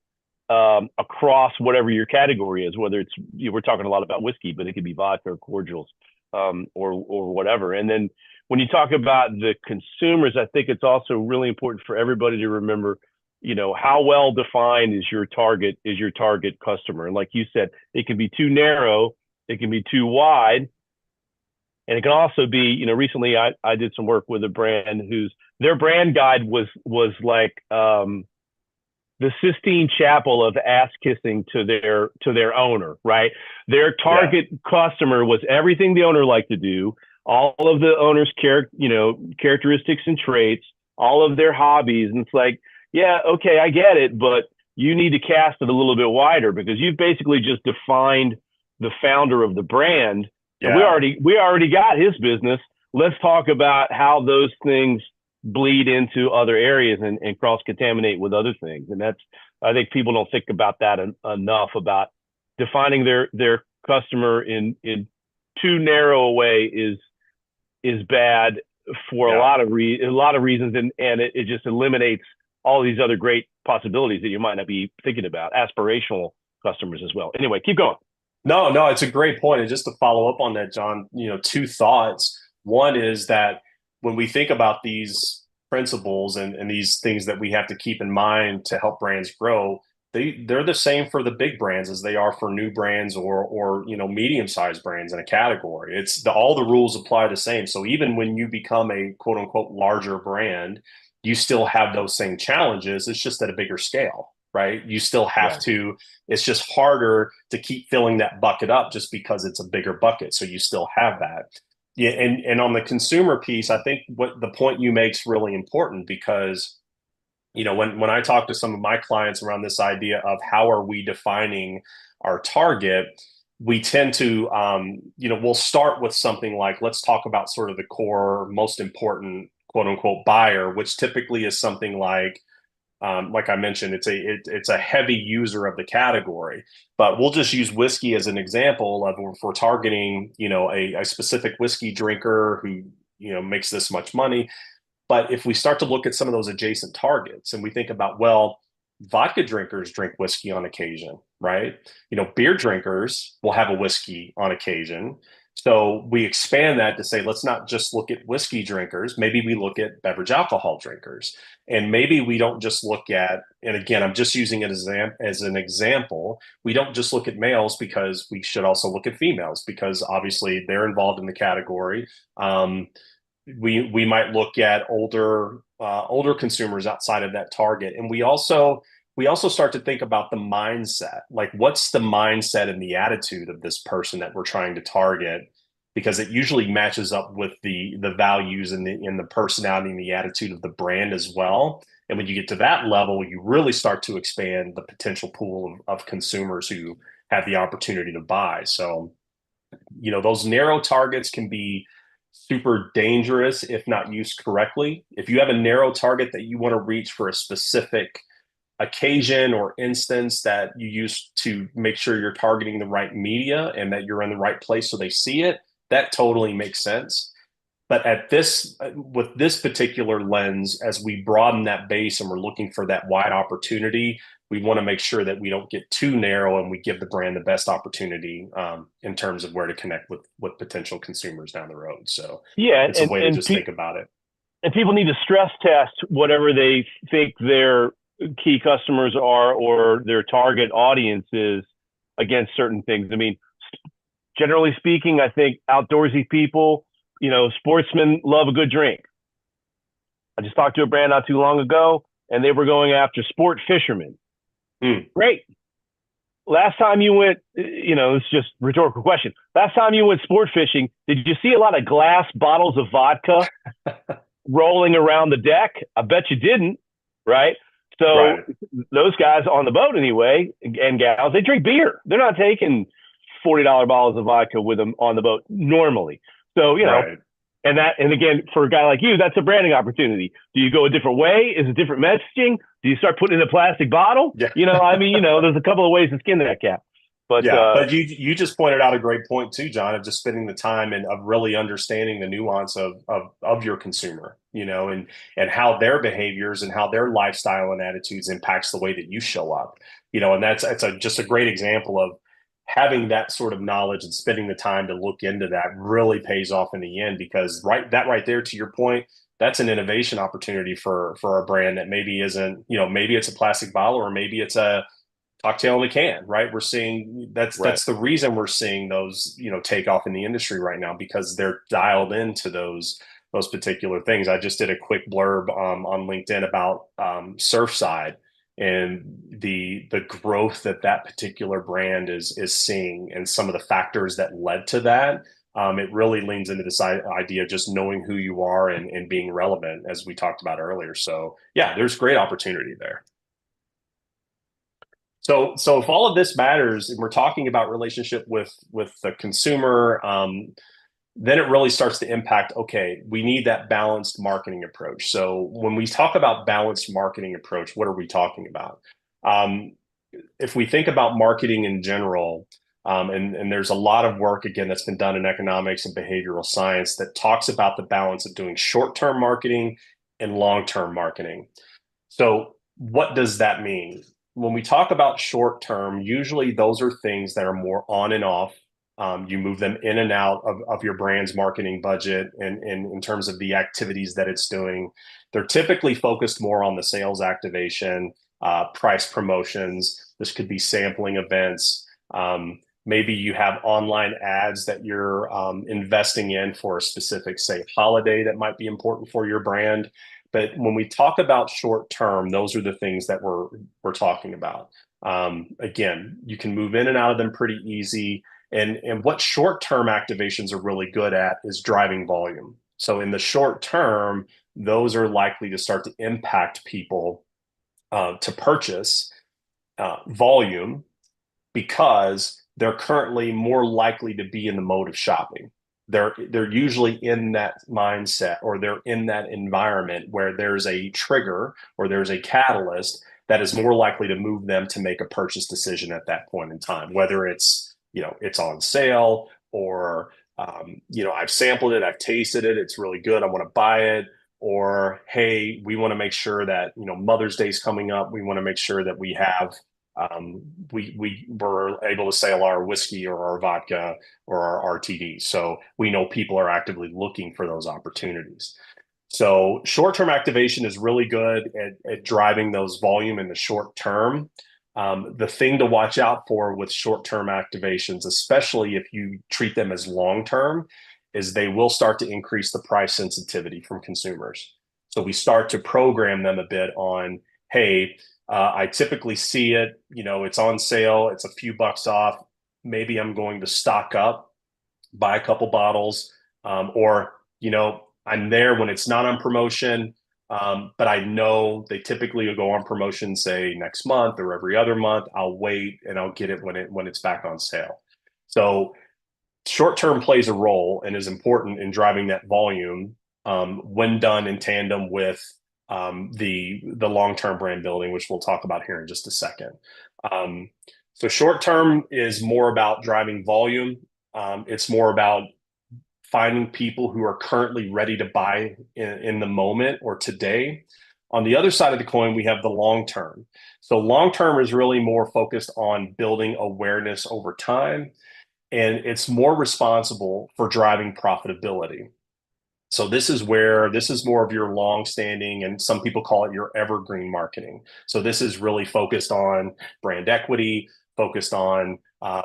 across whatever your category is, whether it's, we're talking a lot about whiskey, but it could be vodka or cordials, or whatever. And then when you talk about the consumers, I think it's also really important for everybody to remember, how well defined is your target customer. And like you said, it can be too narrow, it can be too wide. And it can also be, recently I did some work with a brand their brand guide was like, the Sistine Chapel of ass kissing to their owner, right? Their target customer was everything the owner liked to do, all of the owner's characteristics and traits, all of their hobbies. And it's like, yeah, okay, I get it, but you need to cast it a little bit wider, because you've basically just defined the founder of the brand. Yeah. And we already got his business. Let's talk about how those things bleed into other areas and cross-contaminate with other things. And I think people don't think about that enough, about defining their customer in too narrow a way is bad for a lot of reasons. And it just eliminates all these other great possibilities that you might not be thinking about, aspirational customers as well. Anyway, keep going. No, it's a great point. And just to follow up on that, John, two thoughts. One is that when we think about these principles and these things that we have to keep in mind to help brands grow, they're the same for the big brands as they are for new brands or medium-sized brands in a category. All the rules apply the same. So even when you become a quote unquote larger brand, you still have those same challenges. It's just at a bigger scale, right? You still have to, it's just harder to keep filling that bucket up just because it's a bigger bucket. So you still have that. Yeah. And on the consumer piece, I think what the point you make is really important, because, when I talk to some of my clients around this idea of how are we defining our target, we tend to, we'll start with something like, let's talk about sort of the core, most important, quote unquote, buyer, which typically is something like I mentioned, it's a heavy user of the category. But we'll just use whiskey as an example of, if we're targeting, a specific whiskey drinker who, makes this much money. But if we start to look at some of those adjacent targets and we think about, well, vodka drinkers drink whiskey on occasion, right? Beer drinkers will have a whiskey on occasion. So we expand that to say, let's not just look at whiskey drinkers. Maybe we look at beverage alcohol drinkers. And maybe we don't just look at, and again, I'm just using it as an example. We don't just look at males, because we should also look at females, because obviously they're involved in the category. We might look at older consumers outside of that target. And we also start to think about the mindset, like what's the mindset and the attitude of this person that we're trying to target, because it usually matches up with the values and the personality and the attitude of the brand as well. And when you get to that level, you really start to expand the potential pool of consumers who have the opportunity to buy. So, those narrow targets can be super dangerous if not used correctly. If you have a narrow target that you want to reach for a specific occasion or instance that you use to make sure you're targeting the right media and that you're in the right place so they see it, that totally makes sense. But with this particular lens, as we broaden that base and we're looking for that wide opportunity, we want to make sure that we don't get too narrow and we give the brand the best opportunity in terms of where to connect with potential consumers down the road. So it's a way to just think about it. And people need to stress test whatever they think their key customers are or their target audience is against certain things. I mean, generally speaking, I think outdoorsy people, sportsmen love a good drink. I just talked to a brand not too long ago, and they were going after sport fishermen. Great. Last time you went, it's just a rhetorical question. Last time you went sport fishing, did you see a lot of glass bottles of vodka rolling around the deck? I bet you didn't, right? So those guys on the boat anyway, and gals, they drink beer. They're not taking $40 bottles of vodka with them on the boat normally. So, and again, for a guy like you, that's a branding opportunity. Do you go a different way? Is it different messaging? Do you start putting in a plastic bottle? Yeah. There's a couple of ways to skin that cat. But Yeah, but you just pointed out a great point too, John, of just spending the time and of really understanding the nuance of your consumer, and how their behaviors and how their lifestyle and attitudes impacts the way that you show up, and just a great example of having that sort of knowledge and spending the time to look into that really pays off in the end because right there, to your point, that's an innovation opportunity for a brand that maybe isn't, maybe it's a plastic bottle or maybe it's a cocktail in a can, right? We're seeing right. that's the reason we're seeing those, take off in the industry right now because they're dialed into those particular things. I just did a quick blurb on LinkedIn about Surfside and the growth that particular brand is seeing and some of the factors that led to that. It really leans into this idea of just knowing who you are and being relevant, as we talked about earlier. So yeah, there's great opportunity there. So if all of this matters, and we're talking about relationship with the consumer, then it really starts to impact. Okay, we need that balanced marketing approach. So when we talk about balanced marketing approach, what are we talking about? Um, if we think about marketing in general, and there's a lot of work again that's been done in economics and behavioral science that talks about the balance of doing short-term marketing and long-term marketing. So what does that mean? When we talk about short term, usually those are things that are more on and off. You move them in and out of your brand's marketing budget and in terms of the activities that it's doing. They're typically focused more on the sales activation, price promotions. This could be sampling events. Maybe you have online ads that you're investing in for a specific, say, holiday that might be important for your brand. But when we talk about short term, those are the things that we're talking about. Again, you can move in and out of them pretty easy. And what short term activations are really good at is driving volume. So in the short term, those are likely to start to impact people to purchase volume because they're currently more likely to be in the mode of shopping. They're usually in that mindset or they're in that environment where there's a trigger or there's a catalyst that is more likely to move them to make a purchase decision at that point in time, whether it's on sale or I've sampled it, I've tasted it, it's really good, I want to buy it, or hey, we want to make sure that Mother's Day is coming up, we want to make sure that we have we were able to sell our whiskey or our vodka or our RTD. So we know people are actively looking for those opportunities. So short-term activation is really good at driving those volume in the short term. The thing to watch out for with short-term activations, especially if you treat them as long-term, is they will start to increase the price sensitivity from consumers. So we start to program them a bit on, hey, I typically see it, it's on sale, it's a few bucks off. Maybe I'm going to stock up, buy a couple bottles, or, I'm there when it's not on promotion. But I know they typically will go on promotion, say next month or every other month. I'll wait and I'll get it when it's back on sale. So short term plays a role and is important in driving that volume when done in tandem with the long term brand building, which we'll talk about here in just a second. So short term is more about driving volume. It's more about finding people who are currently ready to buy in the moment or today. On the other side of the coin, we have the long term. So long term is really more focused on building awareness over time, and it's more responsible for driving profitability. So this is more of your long-standing, and some people call it your evergreen marketing. So this is really focused on brand equity, focused on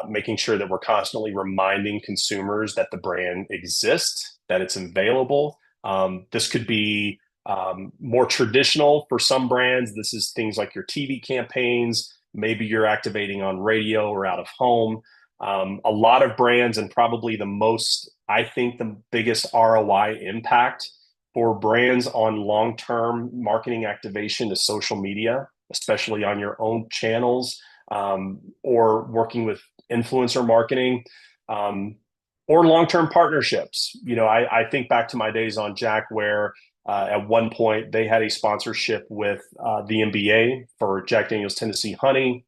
making sure that we're constantly reminding consumers that the brand exists, that it's available. This could be more traditional for some brands. This is things like your TV campaigns. Maybe you're activating on radio or out of home. A lot of brands, and probably I think the biggest ROI impact for brands on long-term marketing activation is social media, especially on your own channels, or working with influencer marketing, or long-term partnerships. I think back to my days on Jack, where at one point they had a sponsorship with the NBA for Jack Daniel's Tennessee Honey.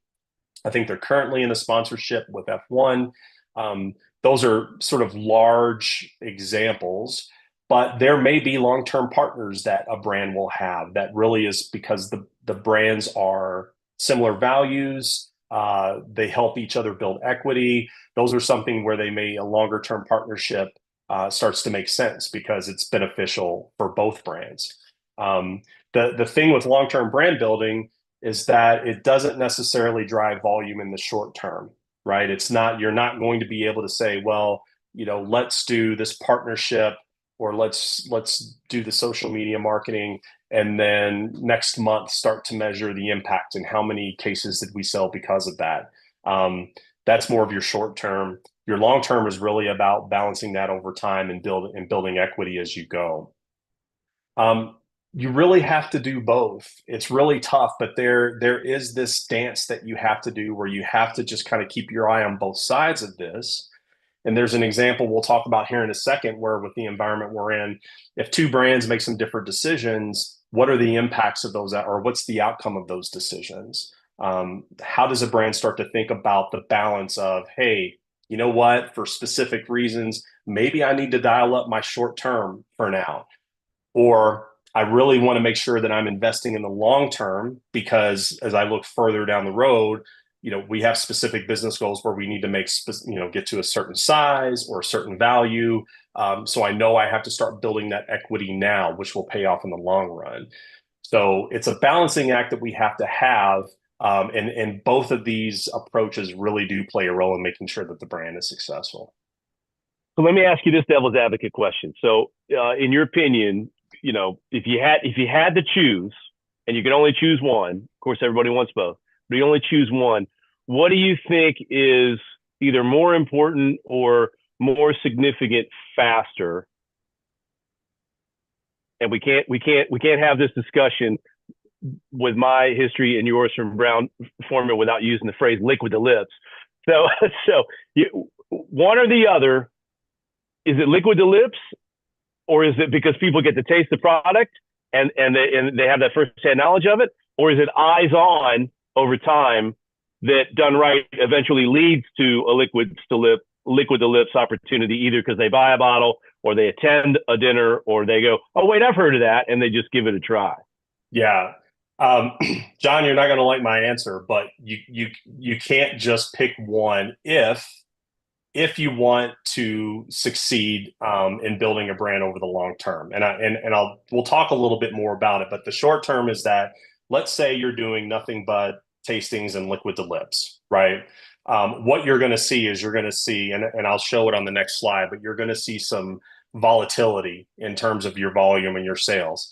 I think they're currently in a sponsorship with F1. Um, those are sort of large examples, but there may be long-term partners that a brand will have that really is because the brands are similar values. They help each other build equity. Those are something where they may a longer-term partnership starts to make sense because it's beneficial for both brands. The thing with long-term brand building is that it doesn't necessarily drive volume in the short term, right? It's not, you're not going to be able to say, well, let's do this partnership or let's do the social media marketing and then next month start to measure the impact and how many cases did we sell because of that. That's more of your short term. Your long term is really about balancing that over time and building equity as you go. Um, you really have to do both. It's really tough, but there is this dance that you have to do where you have to just kind of keep your eye on both sides of this. And there's an example we'll talk about here in a second where with the environment we're in, if two brands make some different decisions, what are the impacts of those or what's the outcome of those decisions? How does a brand start to think about the balance of, hey, you know what, for specific reasons, maybe I need to dial up my short term for now or I really want to make sure that I'm investing in the long term because as I look further down the road, we have specific business goals where we need to get to a certain size or a certain value. So I know I have to start building that equity now, which will pay off in the long run. So it's a balancing act that we have to have. And both of these approaches really do play a role in making sure that the brand is successful. So let me ask you this devil's advocate question. So, in your opinion, if you had to choose, and you can only choose one, of course, everybody wants both, but you only choose one. What do you think is either more important or more significant faster? And we can't have this discussion with my history and yours from Brown Forman without using the phrase "liquid to lips." So, one or the other. Is it liquid to lips, or is it because people get to taste the product and they have that first-hand knowledge of it, or is it eyes on over time that done right eventually leads to a liquid to lips opportunity, either because they buy a bottle or they attend a dinner or they go, oh wait, I've heard of that, and they just give it a try. Yeah. John, you're not going to like my answer, but you can't just pick one if you want to succeed in building a brand over the long term. We'll talk a little bit more about it, but the short term is that let's say you're doing nothing but tastings and liquid to lips, right? What you're going to see is and I'll show it on the next slide, but you're going to see some volatility in terms of your volume and your sales.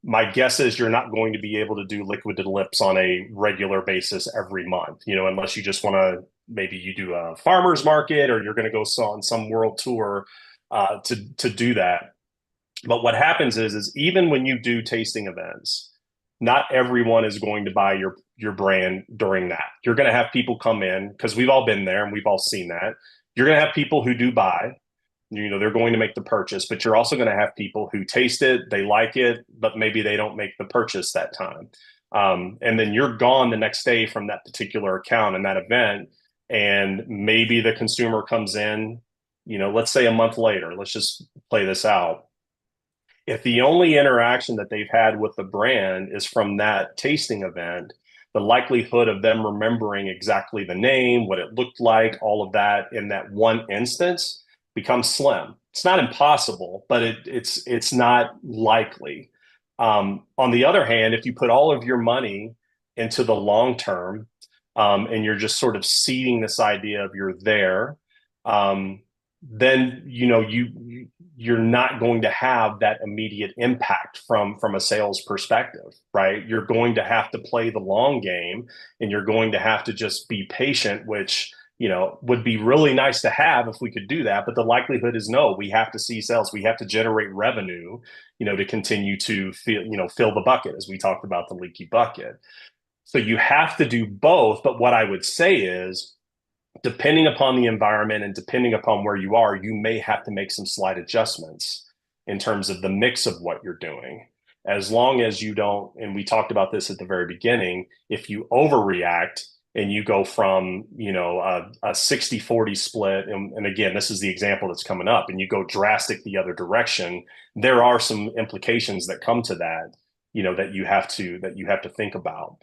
My guess is you're not going to be able to do liquid to lips on a regular basis every month, unless you just want to, maybe you do a farmer's market or you're going to go on some world tour to do that. But what happens is even when you do tasting events, not everyone is going to buy your brand during that. You're going to have people come in because we've all been there and we've all seen that. You're going to have people who do buy. They're going to make the purchase, but you're also going to have people who taste it, they like it, but maybe they don't make the purchase that time. And then you're gone the next day from that particular account and that event. And maybe the consumer comes in, let's say a month later, let's just play this out. If the only interaction that they've had with the brand is from that tasting event, the likelihood of them remembering exactly the name, what it looked like, all of that in that one instance becomes slim. It's not impossible, but it's not likely. On the other hand, if you put all of your money into the long term, and you're just sort of seeding this idea of you're there, then you're not going to have that immediate impact from a sales perspective, right? You're going to have to play the long game, and you're going to have to just be patient, which would be really nice to have if we could do that. But the likelihood is no, we have to see sales. We have to generate revenue, to continue to fill the bucket, as we talked about the leaky bucket. So you have to do both. But what I would say is, depending upon the environment and depending upon where you are, you may have to make some slight adjustments in terms of the mix of what you're doing. As long as you don't, and we talked about this at the very beginning, if you overreact and you go from, a 60-40 split, and again, this is the example that's coming up, and you go drastic the other direction, there are some implications that come to that, that you have to think about.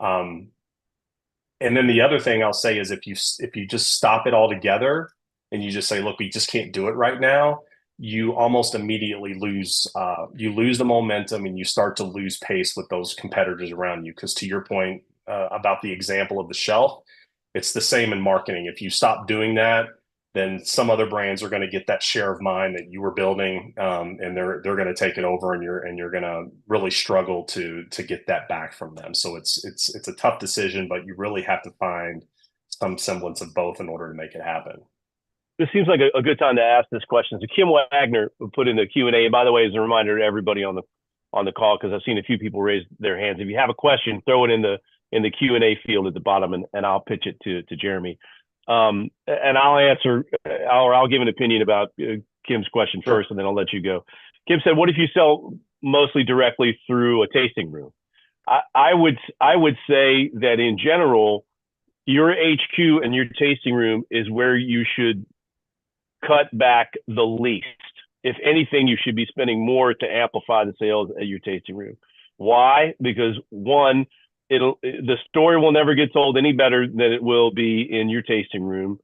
And then the other thing I'll say is if you just stop it all together and you just say, look, we just can't do it right now, you almost immediately lose the momentum, and you start to lose pace with those competitors around you. Because to your point about the example of the shelf, it's the same in marketing. If you stop doing that, then some other brands are going to get that share of mind that you were building, and they're going to take it over, and you're going to really struggle to get that back from them. So it's a tough decision, but you really have to find some semblance of both in order to make it happen. This seems like a good time to ask this question. So Kim Wagner put in the Q&A. And by the way, as a reminder to everybody on the call, because I've seen a few people raise their hands. If you have a question, throw it in the Q&A field at the bottom, and I'll pitch it to Jeremy. And I'll answer, or I'll give an opinion about Kim's question first, and then I'll let you go. Kim said, "What if you sell mostly directly through a tasting room?" I would say that in general, your HQ and your tasting room is where you should cut back the least. If anything, you should be spending more to amplify the sales at your tasting room. Why? Because one, the story will never get told any better than it will be in your tasting room.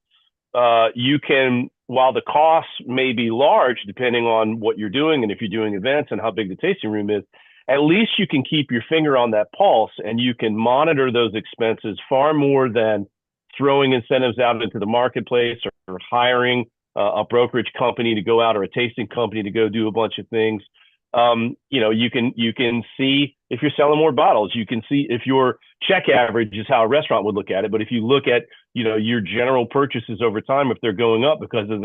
You can, while the costs may be large, depending on what you're doing and if you're doing events and how big the tasting room is, at least you can keep your finger on that pulse, and you can monitor those expenses far more than throwing incentives out into the marketplace or hiring a brokerage company to go out, or a tasting company to go do a bunch of things. You can see if you're selling more bottles. You can see if your check average is how a restaurant would look at it. But if you look at your general purchases over time, if they're going up because of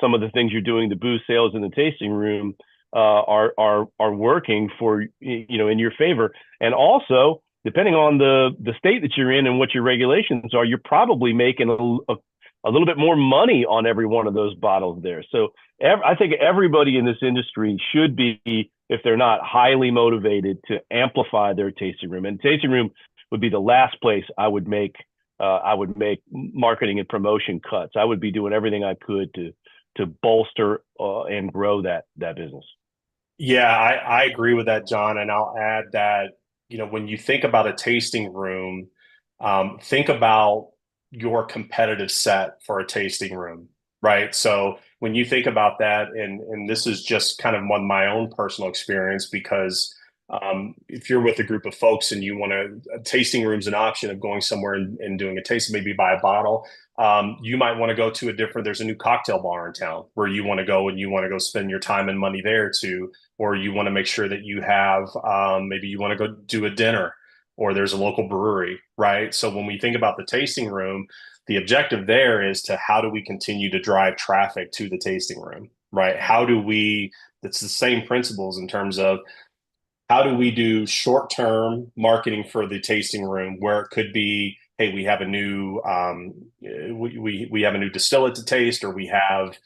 some of the things you're doing to boost sales in the tasting room, are working for in your favor. And also, depending on the state that you're in and what your regulations are, you're probably making a little bit more money on every one of those bottles there. So I think everybody in this industry should be, if they're not highly motivated, to amplify their tasting room. And tasting room would be the last place I would make marketing and promotion cuts. I would be doing everything I could to bolster and grow that business. Yeah, I agree with that, John. And I'll add that, when you think about a tasting room, think about your competitive set for a tasting room, right? So when you think about that, and this is just kind of my own personal experience, because if you're with a group of folks and you want a tasting room's an option of going somewhere and doing a taste, maybe buy a bottle, you might want to go to there's a new cocktail bar in town where you want to go, and you want to go spend your time and money there too, or you want to make sure that you have, maybe you want to go do a dinner, or there's a local brewery, right? So when we think about the tasting room, the objective there is to how do we continue to drive traffic to the tasting room, right? It's the same principles in terms of how do we do short-term marketing for the tasting room, where it could be, hey, we have a new we have a new distillate to taste, or we have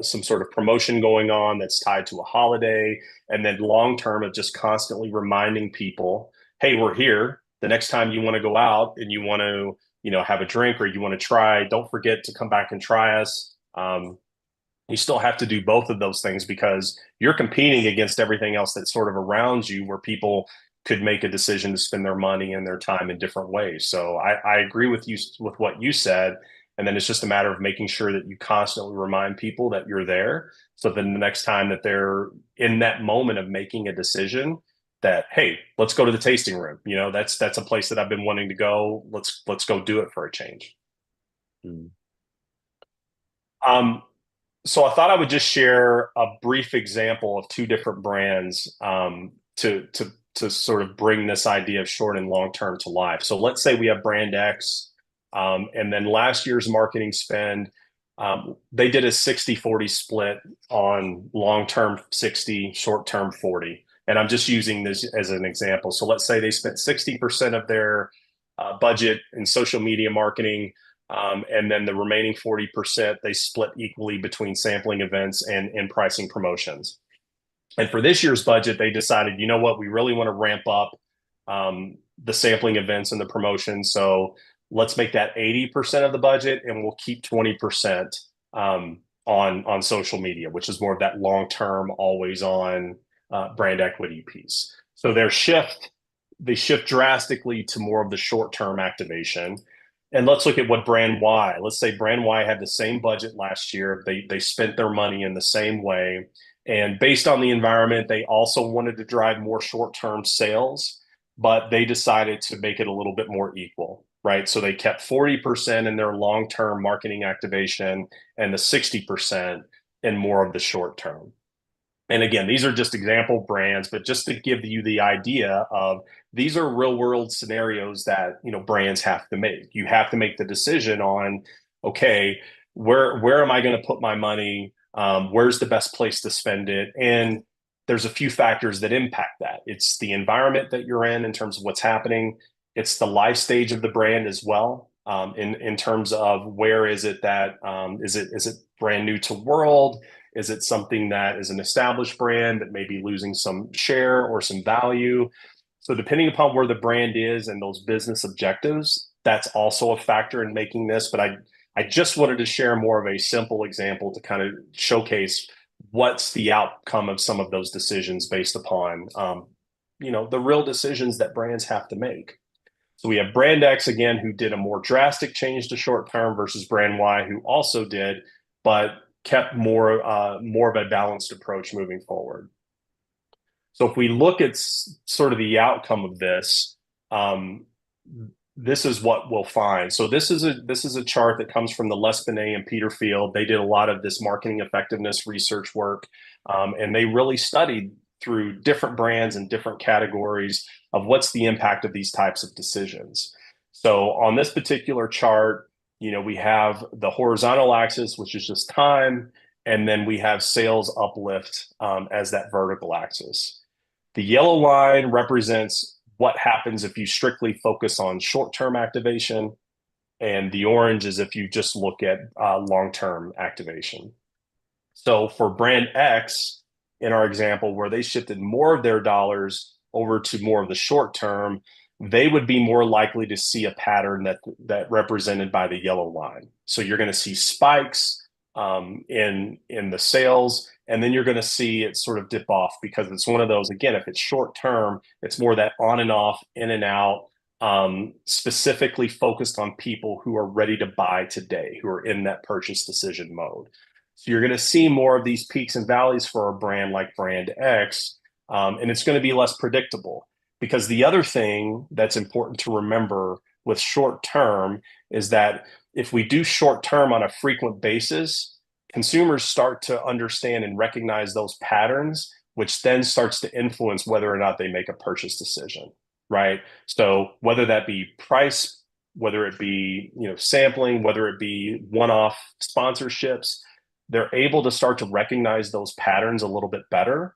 some sort of promotion going on that's tied to a holiday, and then long-term of just constantly reminding people, hey, we're here. The next time you want to go out and you want to, have a drink, or you want to try, don't forget to come back and try us. You still have to do both of those things, because you're competing against everything else that's sort of around you, where people could make a decision to spend their money and their time in different ways. So I agree with you with what you said. And then it's just a matter of making sure that you constantly remind people that you're there. So then the next time that they're in that moment of making a decision, that, hey, let's go to the tasting room. That's a place that I've been wanting to go. Let's go do it for a change. Mm. So I thought I would just share a brief example of two different brands to sort of bring this idea of short and long term to life. So let's say we have brand X, and then last year's marketing spend, they did a 60-40 split on long-term 60, short-term 40. And I'm just using this as an example. So let's say they spent 60% of their budget in social media marketing, and then the remaining 40% they split equally between sampling events and pricing promotions. And for this year's budget, they decided, we really want to ramp up the sampling events and the promotion. So let's make that 80% of the budget, and we'll keep 20% on social media, which is more of that long-term, always-on brand equity piece. So they shift drastically to more of the short-term activation. And let's look at what Brand Y. Let's say Brand Y had the same budget last year. They spent their money in the same way. And based on the environment, they also wanted to drive more short-term sales, but they decided to make it a little bit more equal, right? So they kept 40% in their long-term marketing activation and the 60% in more of the short term. And again, these are just example brands, but just to give you the idea of these are real world scenarios that, brands have to make. You have to make the decision on, okay, where am I going to put my money? Where's the best place to spend it? And there's a few factors that impact that. It's the environment that you're in terms of what's happening. It's the life stage of the brand as well. In terms of where is it that is it brand new to world? Is it something that is an established brand that may be losing some share or some value? So depending upon where the brand is and those business objectives, that's also a factor in making this. But I just wanted to share more of a simple example to kind of showcase what's the outcome of some of those decisions based upon the real decisions that brands have to make. So we have Brand X again, who did a more drastic change to short term versus Brand Y, who also did, but kept more of a balanced approach moving forward. So if we look at sort of the outcome of this, this is what we'll find. So this is a chart that comes from the Les Binet and Peter Field. They did a lot of this marketing effectiveness research work, and they really studied through different brands and different categories of what's the impact of these types of decisions. So on this particular chart, we have the horizontal axis, which is just time, and then we have sales uplift as that vertical axis. The yellow line represents what happens if you strictly focus on short-term activation, and the orange is if you just look at long-term activation. So for Brand X, in our example, where they shifted more of their dollars over to more of the short term, they would be more likely to see a pattern that represented by the yellow line. So you're going to see spikes in the sales, and then you're going to see it sort of dip off because it's one of those, again, if it's short term, it's more that on and off, in and out, specifically focused on people who are ready to buy today, who are in that purchase decision mode. So you're going to see more of these peaks and valleys for a brand like Brand X, and it's going to be less predictable. Because the other thing that's important to remember with short term is that if we do short term on a frequent basis, consumers start to understand and recognize those patterns, which then starts to influence whether or not they make a purchase decision, right? So whether that be price, whether it be sampling, whether it be one-off sponsorships, they're able to start to recognize those patterns a little bit better.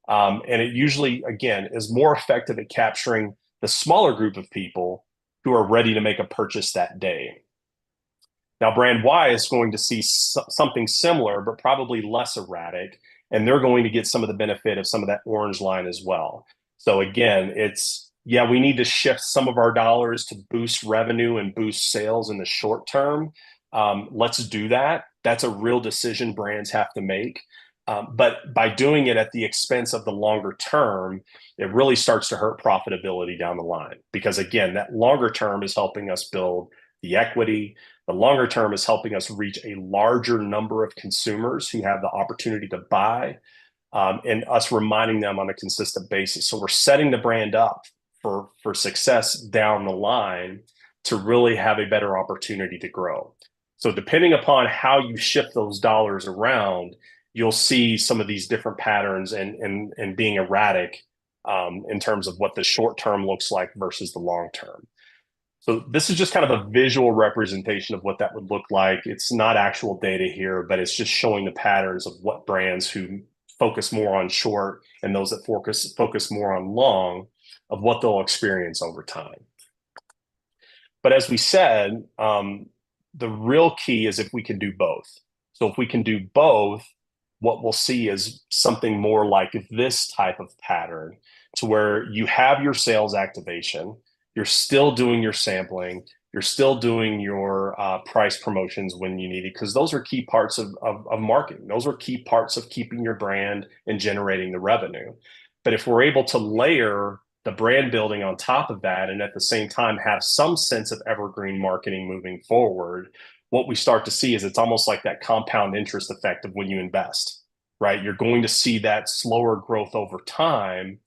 And it usually, again, is more effective at capturing the smaller group of people who are ready to make a purchase that day. Now, Brand Y is going to see something similar, but probably less erratic, and they're going to get some of the benefit of some of that orange line as well. So again, we need to shift some of our dollars to boost revenue and boost sales in the short term. Let's do that. That's a real decision brands have to make. But by doing it at the expense of the longer term, it really starts to hurt profitability down the line. Because again, that longer term is helping us build the equity. The longer term is helping us reach a larger number of consumers who have the opportunity to buy, and us reminding them on a consistent basis. So we're setting the brand up for success down the line to really have a better opportunity to grow. So depending upon how you shift those dollars around, you'll see some of these different patterns and being erratic in terms of what the short term looks like versus the long term. So this is just kind of a visual representation of what that would look like. It's not actual data here, but it's just showing the patterns of what brands who focus more on short and those that focus more on long of what they'll experience over time. But as we said, the real key is if we can do both. So if we can do both, what we'll see is something more like this type of pattern to where you have your sales activation, you're still doing your sampling, You're still doing your price promotions when you need it, because those are key parts of marketing. Those are key parts of keeping your brand and generating the revenue. But if we're able to layer the brand building on top of that, and at the same time have some sense of evergreen marketing moving forward, what we start to see is it's almost like that compound interest effect of when you invest, right? You're going to see that slower growth over time,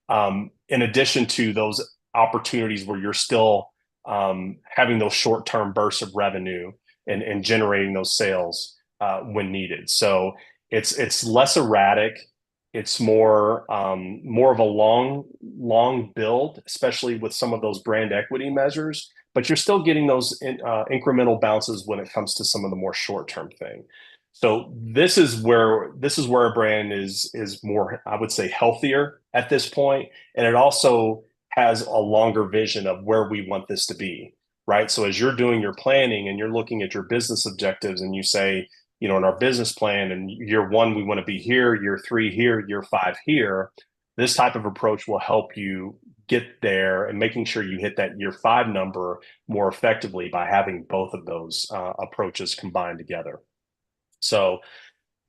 in addition to those opportunities where you're still having those short-term bursts of revenue and generating those sales when needed. So it's less erratic. It's more of a long build, especially with some of those brand equity measures. But you're still getting those incremental bounces when it comes to some of the more short-term thing. So this is where a brand is more, I would say, healthier at this point, and it also has a longer vision of where we want this to be, right? So as you're doing your planning and you're looking at your business objectives, and you say, in our business plan, and year one we want to be here, year three here, year five here. This type of approach will help you get there, and making sure you hit that year five number more effectively by having both of those approaches combined together. So,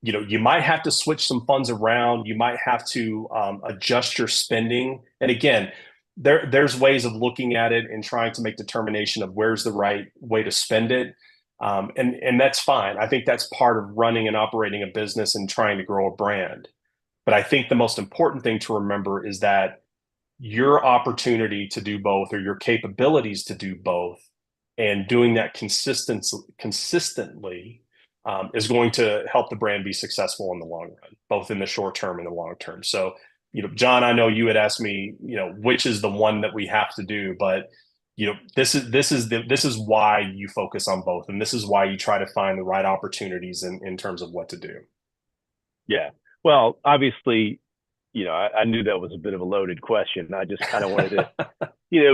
you might have to switch some funds around. You might have to adjust your spending. And again, there's ways of looking at it and trying to make determination of where's the right way to spend it. And that's fine. I think that's part of running and operating a business and trying to grow a brand. But I think the most important thing to remember is that your opportunity to do both, or your capabilities to do both, and doing that consistently is going to help the brand be successful in the long run, both in the short term and the long term. So, John, I know you had asked me, which is the one that we have to do, but this is why you focus on both, and this is why you try to find the right opportunities in terms of what to do. Yeah. Well, obviously, I knew that was a bit of a loaded question. I just kind of wanted to,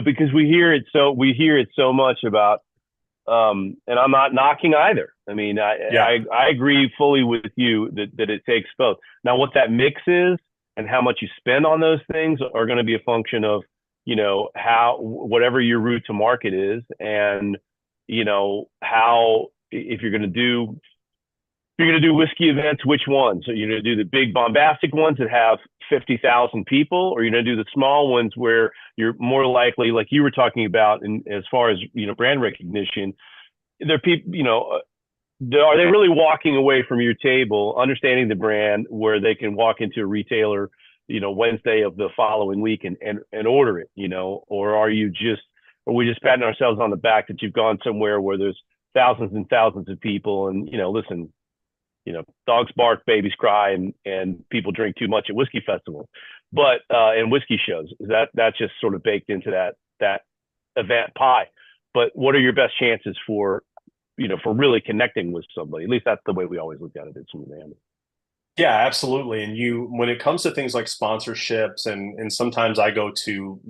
because we hear it so much about, and I'm not knocking either. I mean, I agree fully with you that it takes both. Now, what that mix is and how much you spend on those things are going to be a function of, how, whatever your route to market is, and, how, if you're going to do whiskey events, which ones? So you're going to do the big bombastic ones that have 50,000 people, or you're going to do the small ones where you're more likely, like you were talking about, and as far as, brand recognition, there people, are they really walking away from your table, understanding the brand, where they can walk into a retailer, Wednesday of the following week and order it, or are we just patting ourselves on the back that you've gone somewhere where there's thousands and thousands of people, and, listen, dogs bark, babies cry, and people drink too much at whiskey festivals, but and whiskey shows. That's just sort of baked into that event pie. But what are your best chances for really connecting with somebody? At least that's the way we always look at it at Swim Band. Yeah, absolutely. And when it comes to things like sponsorships, and sometimes I go to,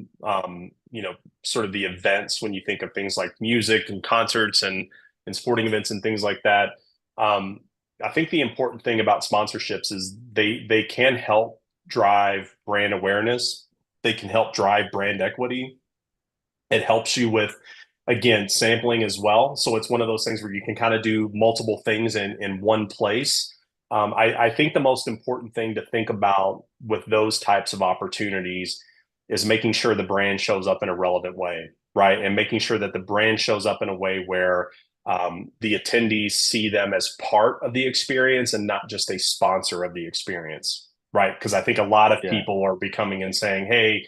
sort of the events, when you think of things like music and concerts and sporting events and things like that. I think the important thing about sponsorships is they can help drive brand awareness. They can help drive brand equity. It helps you with, again, sampling as well. So it's one of those things where you can kind of do multiple things in one place. I think the most important thing to think about with those types of opportunities is making sure the brand shows up in a relevant way, right? And making sure that the brand shows up in a way where the attendees see them as part of the experience and not just a sponsor of the experience, right? Because I think a lot of people are becoming and saying, hey,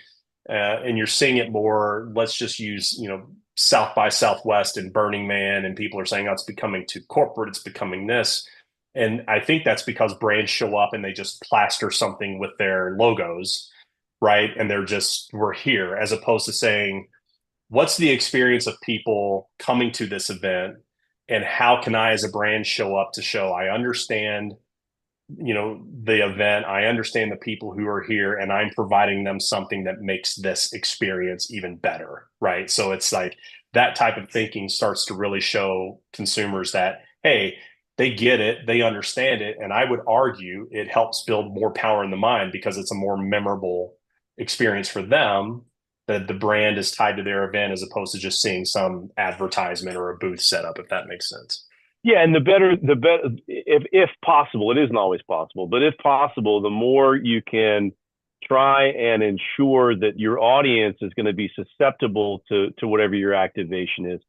and you're seeing it more, let's just use, South by Southwest and Burning Man, and people are saying, oh, it's becoming too corporate, it's becoming this. And I think that's because brands show up and they just plaster something with their logos, right? And we're here, as opposed to saying, what's the experience of people coming to this event, and how can I as a brand show up to show I understand, the event, I understand the people who are here, and I'm providing them something that makes this experience even better, right? So it's like that type of thinking starts to really show consumers that, hey, they get it, they understand it, and I would argue it helps build more power in the mind, because it's a more memorable experience for them the brand is tied to their event as opposed to just seeing some advertisement or a booth setup, if that makes sense. Yeah, and the better, if possible, it isn't always possible, but if possible, the more you can try and ensure that your audience is going to be susceptible to whatever your activation is.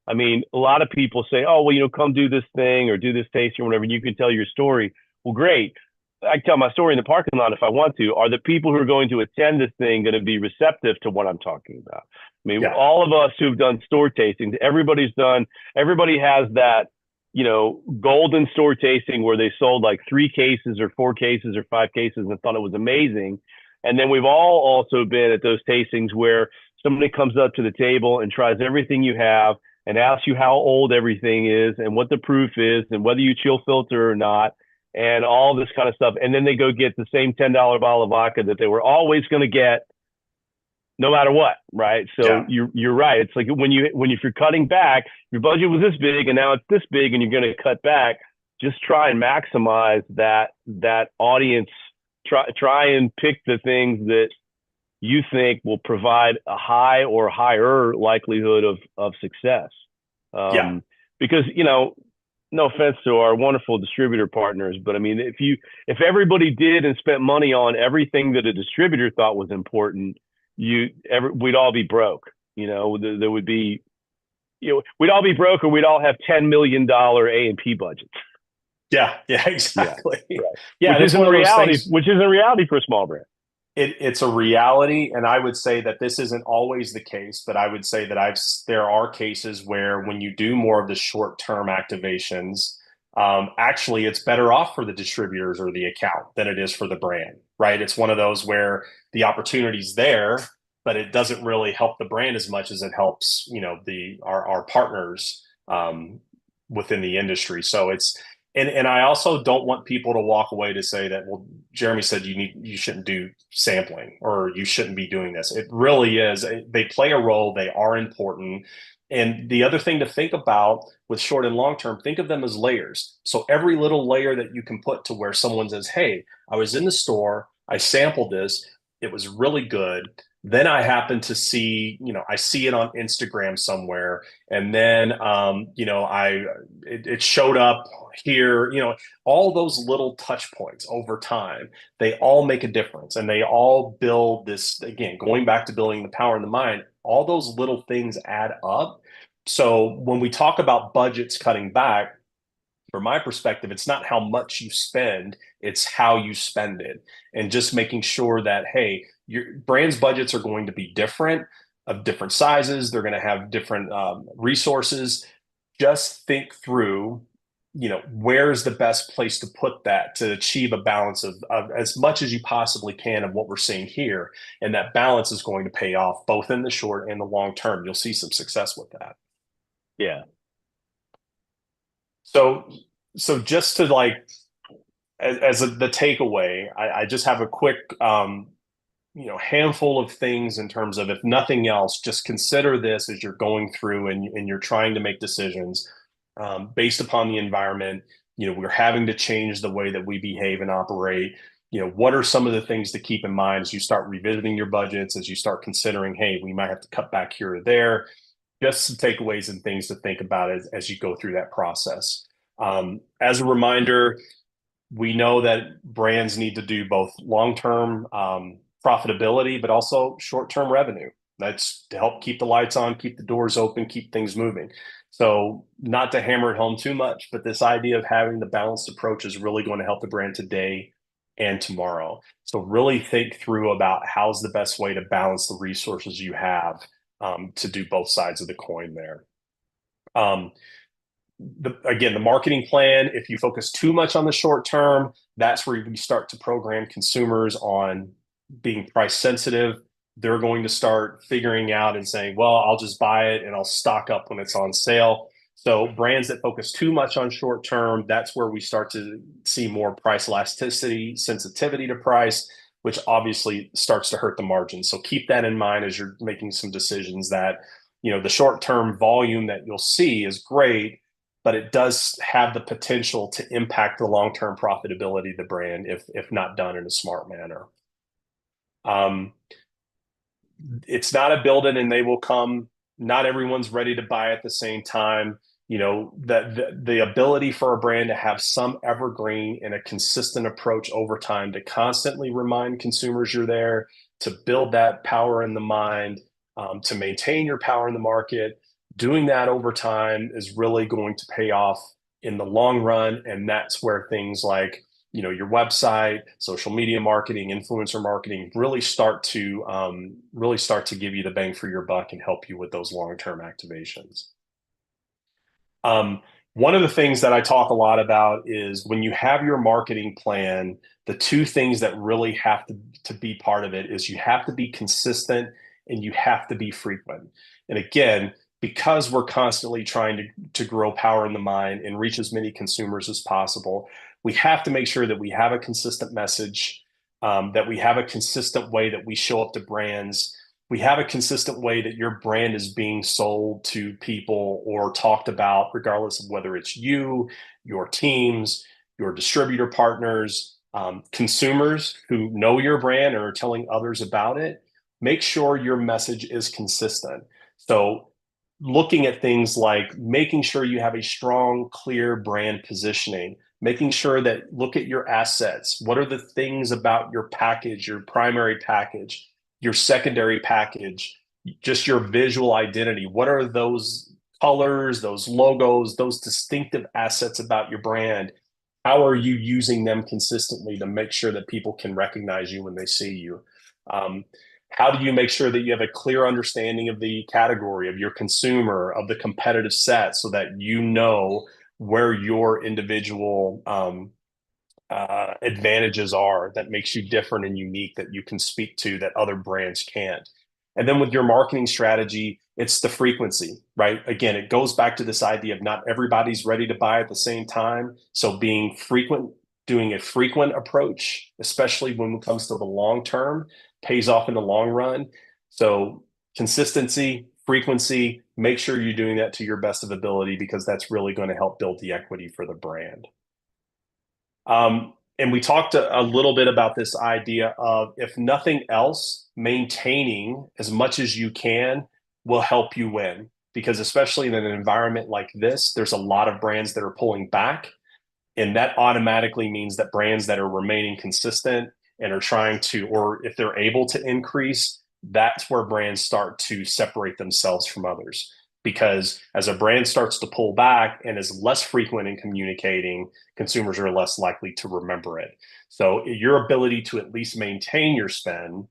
I mean, a lot of people say, "Oh, well, come do this thing or do this tasting or whatever." And you can tell your story. Well, great. I can tell my story in the parking lot if I want to. Are the people who are going to attend this thing going to be receptive to what I'm talking about? I mean, Yeah. all of us who've done store tastings, everybody has that golden store tasting where they sold like 3 cases or 4 cases or 5 cases and thought it was amazing. And then we've all also been at those tastings where somebody comes up to the table and tries everything you have and asks you how old everything is and what the proof is and whether you chill filter or not and all this kind of stuff. And then they go get the same $10 bottle of vodka that they were always going to get no matter what, right? So Yeah. you're right. It's like if you're cutting back, your budget was this big and now it's this big, and you're going to cut back. Just try and maximize that audience. Try and pick the things that you think will provide a high or higher likelihood of success. Yeah. Because no offense to our wonderful distributor partners, but I mean, if everybody did and spent money on everything that a distributor thought was important, we'd all be broke. There would be, we'd all be broke, or we'd all have $10 million A&P budgets. Yeah. Yeah. Yeah, Exactly. right. Yeah. Which And it's isn't one of those reality. things. Which isn't reality for a small brand. It's a reality, and I would say that this isn't always the case, but I would say that there are cases where when you do more of the short-term activations, actually it's better off for the distributors or the account than it is for the brand, right? It's one of those where the opportunity's there, but it doesn't really help the brand as much as it helps, our partners within the industry. So and I also don't want people to walk away to say that, well, Jeremy said you shouldn't do sampling or you shouldn't be doing this. It really is. They play a role. They are important. And the other thing to think about with short and long term, think of them as layers. So every little layer that you can put to where someone says, hey, I was in the store, I sampled this, it was really good. Then I happen to see, I see it on Instagram somewhere, and then, it showed up here. All those little touch points over time, they all make a difference, and they all build this. Again, going back to building the power in the mind, all those little things add up. So when we talk about budgets cutting back, from my perspective, it's not how much you spend, it's how you spend it. And just making sure that, hey, your brand's budgets are going to be different, of different sizes. They're going to have different resources. Just think through, where's the best place to put that to achieve a balance of as much as you possibly can of what we're seeing here. And that balance is going to pay off both in the short and the long term. You'll see some success with that. Yeah. So just to the takeaway, I just have a quick handful of things in terms of, if nothing else, just consider this as you're going through and you're trying to make decisions based upon the environment. We're having to change the way that we behave and operate. What are some of the things to keep in mind as you start revisiting your budgets, as you start considering, hey, we might have to cut back here or there. Just some takeaways and things to think about as you go through that process. As a reminder, we know that brands need to do both long-term profitability, but also short-term revenue. That's to help keep the lights on, keep the doors open, keep things moving. So not to hammer it home too much, but this idea of having the balanced approach is really going to help the brand today and tomorrow. So really think through about how's the best way to balance the resources you have to do both sides of the coin there. Again, the marketing plan, if you focus too much on the short term, that's where we start to program consumers on being price sensitive. They're going to start figuring out and saying, well, I'll just buy it and I'll stock up when it's on sale. So brands that focus too much on short term, that's where we start to see more price elasticity, sensitivity to price, which obviously starts to hurt the margins. So keep that in mind as you're making some decisions that, the short term volume that you'll see is great, but it does have the potential to impact the long-term profitability of the brand if not done in a smart manner. it's not a build it and they will come. Not everyone's ready to buy at the same time. You know, that the ability for a brand to have some evergreen and a consistent approach over time to constantly remind consumers you're there, to build that power in the mind, to maintain your power in the market. Doing that over time is really going to pay off in the long run. And that's where things like, you know, your website, social media marketing, influencer marketing really start to give you the bang for your buck and help you with those long-term activations. Um, One of the things that I talk a lot about is when you have your marketing plan, the two things that really have to be part of it is you have to be consistent and you have to be frequent. And again, because we're constantly trying to grow power in the mind and reach as many consumers as possible, we have to make sure that we have a consistent message, that we have a consistent way that we show up to brands, we have a consistent way that your brand is being sold to people or talked about, regardless of whether it's you, your teams, your distributor partners, consumers who know your brand or are telling others about it. Make sure your message is consistent. So, looking at things like making sure you have a strong, clear brand positioning, making sure that look at your assets. What are the things about your package, your primary package, your secondary package, just your visual identity? What are those colors, those logos, those distinctive assets about your brand? How are you using them consistently to make sure that people can recognize you when they see you? Um, how do you make sure that you have a clear understanding of the category, of your consumer, of the competitive set, so that you know where your individual advantages are that makes you different and unique that you can speak to that other brands can't? And then with your marketing strategy, it's the frequency, right? Again, it goes back to this idea of not everybody's ready to buy at the same time. So being frequent, doing a frequent approach, especially when it comes to the long term, pays off in the long run. So consistency, frequency, make sure you're doing that to your best of ability, because that's really going to help build the equity for the brand. And we talked a little bit about this idea of, if nothing else, maintaining as much as you can will help you win. Because especially in an environment like this, there's a lot of brands that are pulling back. And that automatically means that brands that are remaining consistent and are trying to, or if they're able to increase, that's where brands start to separate themselves from others. Because as a brand starts to pull back and is less frequent in communicating, consumers are less likely to remember it. So your ability to at least maintain your spend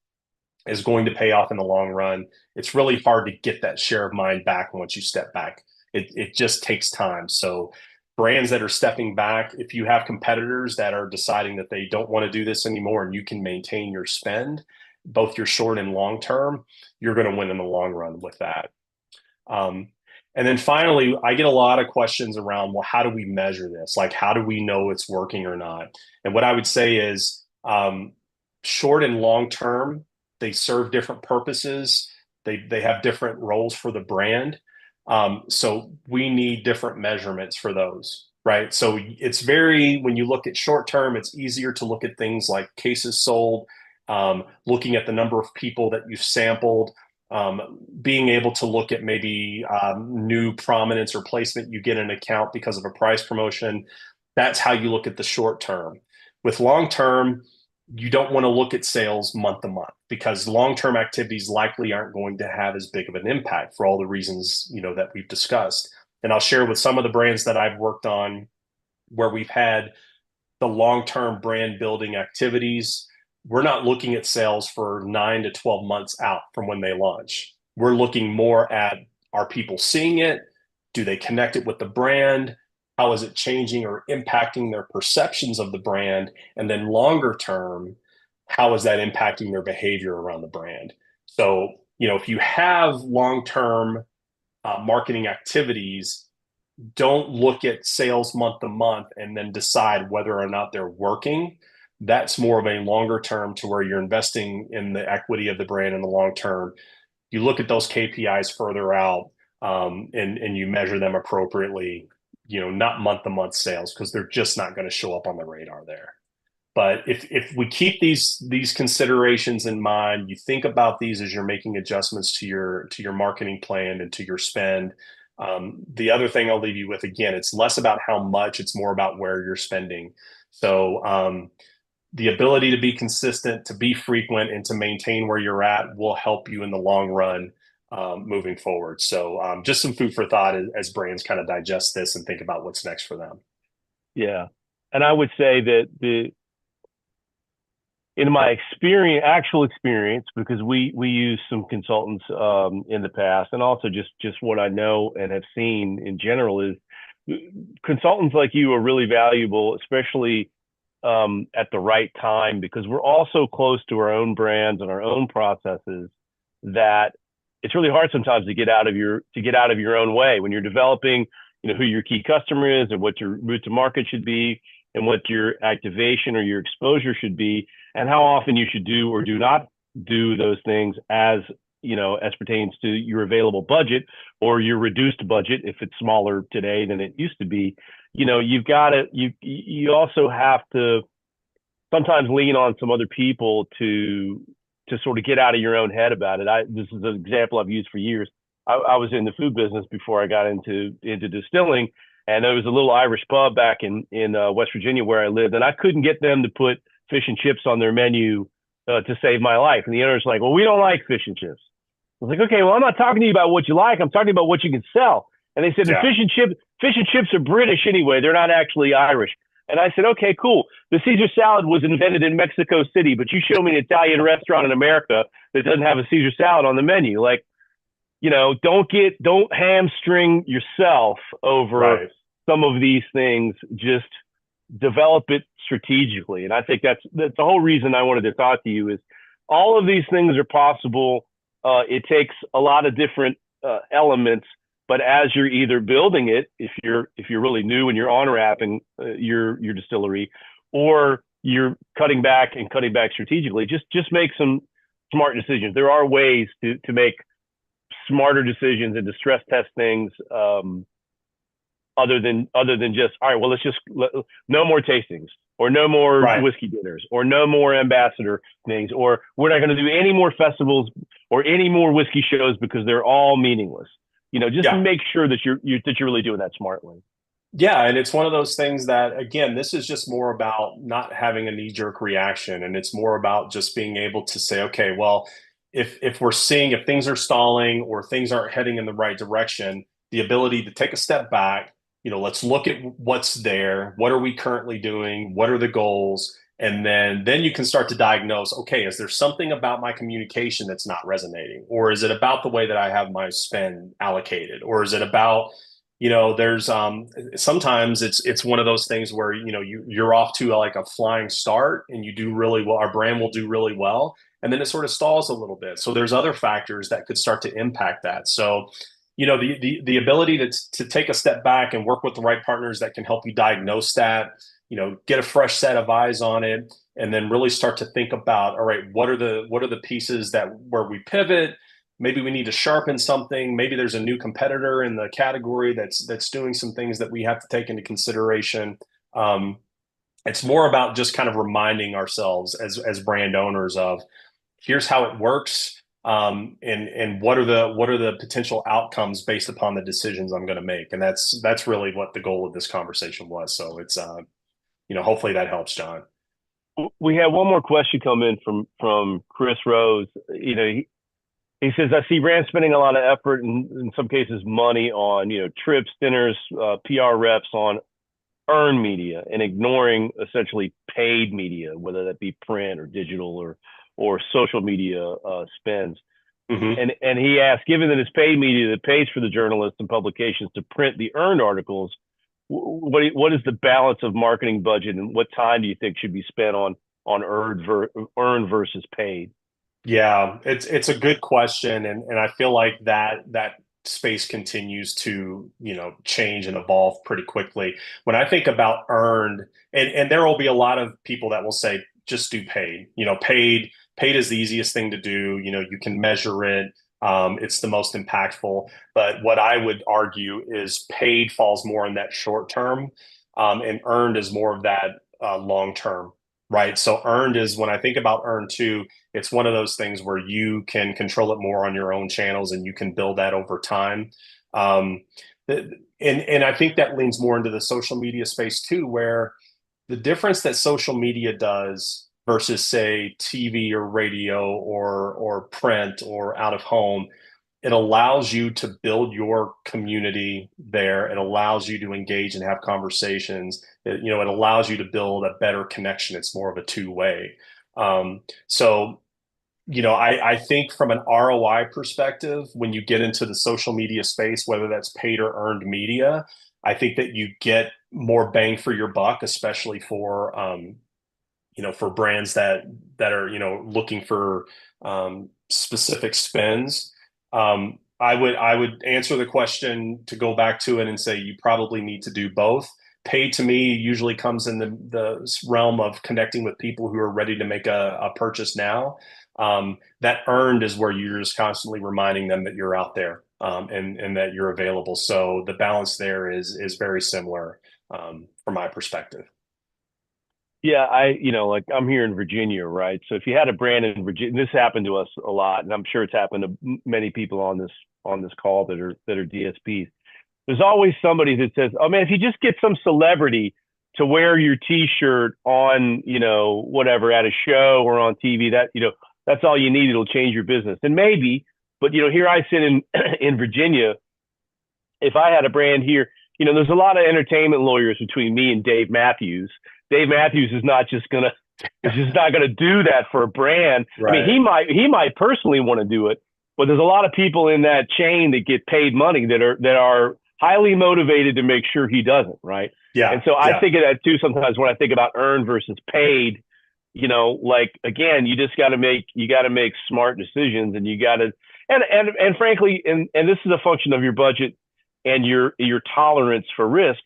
is going to pay off in the long run. It's really hard to get that share of mind back once you step back. It just takes time. So brands that are stepping back, if you have competitors that are deciding that they don't want to do this anymore and you can maintain your spend, both your short and long term, you're going to win in the long run with that. Um, and then finally, I get a lot of questions around, well, how do we measure this? Like, how do we know it's working or not? And what I would say is, short and long term, they serve different purposes. They have different roles for the brand. So we need different measurements for those, right? So it's very, when you look at short term, it's easier to look at things like cases sold, looking at the number of people that you've sampled, being able to look at maybe new prominence or placement you get in an account because of a price promotion. That's how you look at the short term. With long term, you don't want to look at sales month to month, because long-term activities likely aren't going to have as big of an impact for all the reasons, you know, that we've discussed. And I'll share with some of the brands that I've worked on where we've had the long-term brand building activities. We're not looking at sales for 9 to 12 months out from when they launch. We're looking more at, are people seeing it? Do they connect it with the brand? How is it changing or impacting their perceptions of the brand? And then longer term, how is that impacting their behavior around the brand? So, you know, if you have long-term marketing activities, don't look at sales month to month and then decide whether or not they're working. That's more of a longer term, to where you're investing in the equity of the brand in the long term. You look at those KPIs further out, and you measure them appropriately, you know, not month to month sales, because they're just not going to show up on the radar there. But if we keep these considerations in mind, you think about these as you're making adjustments to your marketing plan and to your spend. The other thing I'll leave you with, again, it's less about how much, it's more about where you're spending. So the ability to be consistent, to be frequent, and to maintain where you're at will help you in the long run moving forward. So just some food for thought as brands kind of digest this and think about what's next for them. Yeah. And I would say that in my experience, actual experience, because we use some consultants in the past, and also just what I know and have seen in general is consultants like you are really valuable, especially at the right time, because we're all so close to our own brands and our own processes that it's really hard sometimes to get out of your own way when you're developing, who your key customer is and what your route to market should be and what your activation or your exposure should be and how often you should do or do not do those things as as pertains to your available budget or your reduced budget if it's smaller today than it used to be. You've got to you also have to sometimes lean on some other people to sort of get out of your own head about it. This is an example I've used for years. I was in the food business before I got into distilling, and there was a little Irish pub back in West Virginia where I lived, and I couldn't get them to put fish and chips on their menu to save my life. And the owner's like, "Well, we don't like fish and chips." I was like, "Okay, well, I'm not talking to you about what you like. I'm talking about what you can sell." And they said, Yeah. Fish and chips are British anyway. They're not actually Irish." And I said, "Okay, cool. The Caesar salad was invented in Mexico City, but you show me an Italian restaurant in America that doesn't have a Caesar salad on the menu. Like, don't hamstring yourself over Right. some of these things. Just develop it strategically." And I think that's the whole reason I wanted to talk to you is all of these things are possible. It takes a lot of different elements, but as you're either building it, if you're really new and you're on wrapping your distillery, or you're cutting back strategically, just make some smart decisions. There are ways to make smarter decisions and to stress test things other than just, all right, well, no more tastings or no more Right. whiskey dinners or no more ambassador things, or we're not going to do any more festivals or any more whiskey shows because they're all meaningless. Just Yeah. make sure that you're really doing that smartly. Yeah, and it's one of those things that, again, this is just more about not having a knee-jerk reaction, and it's more about just being able to say, okay, well, if we're seeing if things are stalling or things aren't heading in the right direction, the ability to take a step back, let's look at what's there, what are we currently doing, what are the goals, and then you can start to diagnose, okay, is there something about my communication that's not resonating, or is it about the way that I have my spend allocated, or is it about there's sometimes it's one of those things where you're off to like a flying start and you do really well, our brand will do really well, and then it sort of stalls a little bit. So there's other factors that could start to impact that. So the ability to take a step back and work with the right partners that can help you diagnose that, get a fresh set of eyes on it, and then really start to think about, all right, what are the pieces that where we pivot. Maybe we need to sharpen something. Maybe there's a new competitor in the category that's doing some things that we have to take into consideration. It's more about just kind of reminding ourselves as brand owners of here's how it works, and what are the potential outcomes based upon the decisions I'm going to make. And that's really what the goal of this conversation was. So it's hopefully that helps, John. We had one more question come in from Chris Rose. He says, "I see brands spending a lot of effort and in some cases money on, trips, dinners, PR reps on earned media and ignoring essentially paid media, whether that be print or digital or social media spends." Mm-hmm. And he asked, given that it's paid media that pays for the journalists and publications to print the earned articles, what is the balance of marketing budget and what time do you think should be spent on earned versus paid? Yeah, it's a good question, and I feel like that space continues to change and evolve pretty quickly. When I think about earned, and there will be a lot of people that will say just do paid. Paid is the easiest thing to do. You can measure it. It's the most impactful. But what I would argue is paid falls more in that short term, and earned is more of that long term. right? So earned is when I think about earned too, it's one of those things where you can control it more on your own channels and you can build that over time. Um, and I think that leans more into the social media space too, where the difference that social media does versus say TV or radio or print or out of home, it allows you to build your community there. It allows you to engage and have conversations. It allows you to build a better connection. It's more of a two-way. So I think from an ROI perspective, when you get into the social media space, whether that's paid or earned media, I think that you get more bang for your buck, especially for brands that are, looking for specific spends. I would answer the question to go back to it and say you probably need to do both. Pay to me usually comes in the realm of connecting with people who are ready to make a purchase now. That earned is where you're just constantly reminding them that you're out there, and that you're available. So the balance there is very similar, from my perspective. Yeah, like I'm here in Virginia, right? So if you had a brand in Virginia, this happened to us a lot, and I'm sure it's happened to many people on this call that are DSPs. There's always somebody that says, "Oh man, if you just get some celebrity to wear your T-shirt on, whatever at a show or on TV, that's all you need. It'll change your business." And maybe, but here I sit in in Virginia. If I had a brand here, there's a lot of entertainment lawyers between me and Dave Matthews. Dave Matthews is just not gonna do that for a brand. I mean, Right. he might personally want to do it, but there's a lot of people in that chain that get paid money that are highly motivated to make sure he doesn't, right? Yeah. And so I Yeah. think of that too sometimes when I think about earned versus paid. Like again, you got to make smart decisions, and you got to and frankly, and this is a function of your budget and your tolerance for risk.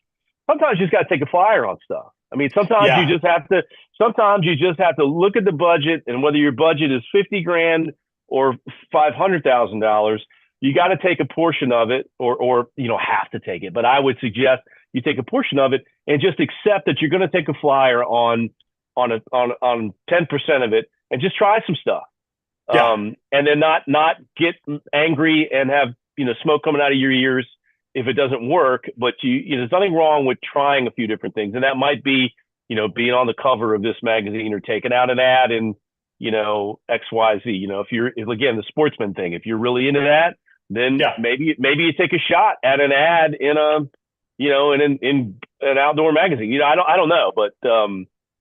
Sometimes you just got to take a flyer on stuff. I mean, Yeah. sometimes you just have to look at the budget, and whether your budget is 50 grand or $500,000, you got to take a portion of it, or you don't have to take it, but I would suggest you take a portion of it and just accept that you're going to take a flyer on 10% of it and just try some stuff. Yeah. And then not get angry and have smoke coming out of your ears if it doesn't work. But there's nothing wrong with trying a few different things, and that might be being on the cover of this magazine or taking out an ad in XYZ. Again, the sportsman thing, if you're really into that, then Yeah. maybe you take a shot at an ad in in an outdoor magazine. I don't know, but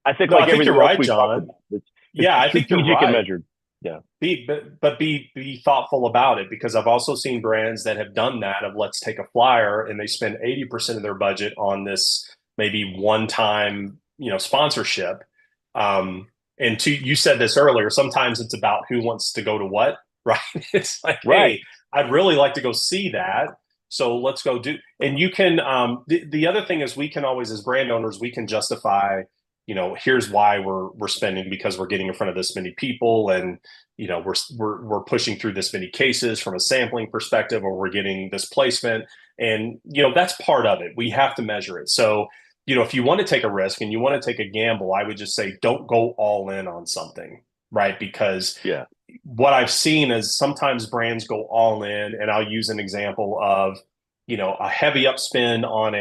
I think No, I like think you're everything else right, we talked John. about, it's Yeah, I think you're strategic and right. measured. Yeah. Be thoughtful about it, because I've also seen brands that have done that of let's take a flyer and they spend 80% of their budget on this maybe one time, sponsorship. And you said this earlier, sometimes it's about who wants to go to what, right? It's like, Right. hey, I'd really like to go see that. So let's go do, and you can, the other thing is we can always, as brand owners, we can justify, here's why we're spending, because we're getting in front of this many people, and we're pushing through this many cases from a sampling perspective, or we're getting this placement, and that's part of it. We have to measure it. So if you want to take a risk and you want to take a gamble, I would just say don't go all in on something, right? Because Yeah. what I've seen is sometimes brands go all in, and I'll use an example of a heavy upspend on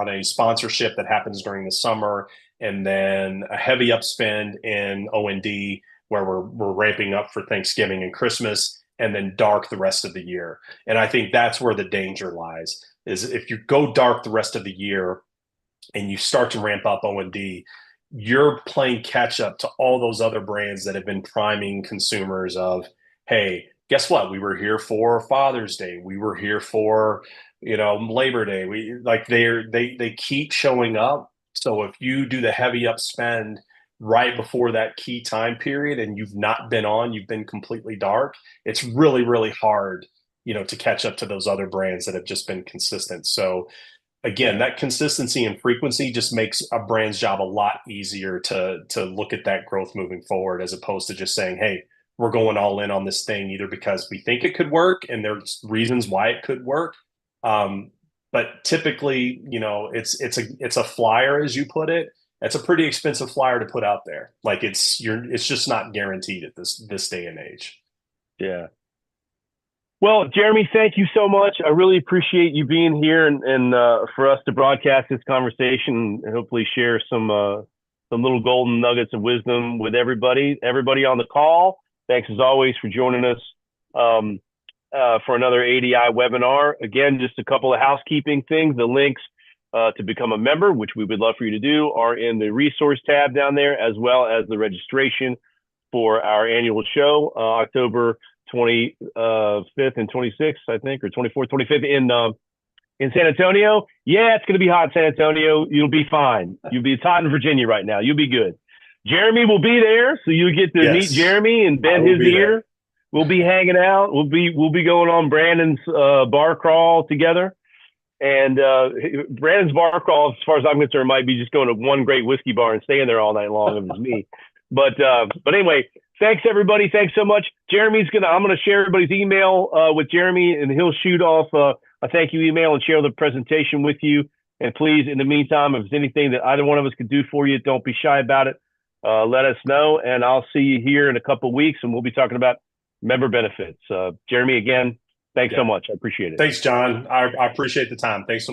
a sponsorship that happens during the summer, and then a heavy upspend in O&D where we're ramping up for Thanksgiving and Christmas, and then dark the rest of the year. And I think that's where the danger lies, is if you go dark the rest of the year and you start to ramp up O&D, you're playing catch up to all those other brands that have been priming consumers of, hey, guess what? We were here for Father's Day. We were here for, Labor Day. We like they keep showing up. So if you do the heavy up spend right before that key time period and you've not been on, you've been completely dark, it's really, really hard, to catch up to those other brands that have just been consistent. So again, Yeah. that consistency and frequency just makes a brand's job a lot easier to look at that growth moving forward, as opposed to just saying, hey, we're going all in on this thing either because we think it could work and there's reasons why it could work. But typically, it's a flyer, as you put it, That's a pretty expensive flyer to put out there. Like it's just not guaranteed at this day and age. Yeah. Well, Jeremy, thank you so much. I really appreciate you being here and for us to broadcast this conversation and hopefully share some little golden nuggets of wisdom with everybody on the call. Thanks as always for joining us for another ADI webinar. Again, just a couple of housekeeping things. The links to become a member, which we would love for you to do, are in the resource tab down there, as well as the registration for our annual show, October 25th and 26th, I think, or 24th, 25th in San Antonio. Yeah, it's going to be hot in San Antonio. You'll be fine. It's hot in Virginia right now. You'll be good. Jeremy will be there, so you get to meet Jeremy and bend his ear. We'll be hanging out. We'll be going on Brandon's bar crawl together. And Brandon's bar crawl, as far as I'm concerned, might be just going to one great whiskey bar and staying there all night long if it's me. But anyway, thanks everybody. Thanks so much. I'm gonna share everybody's email with Jeremy, and he'll shoot off a thank you email and share the presentation with you. And please, in the meantime, if there's anything that either one of us could do for you, don't be shy about it. Let us know, and I'll see you here in a couple of weeks, and we'll be talking about member benefits. Jeremy, again, thanks so much. I appreciate it. Thanks, John. I appreciate the time. Thanks so much.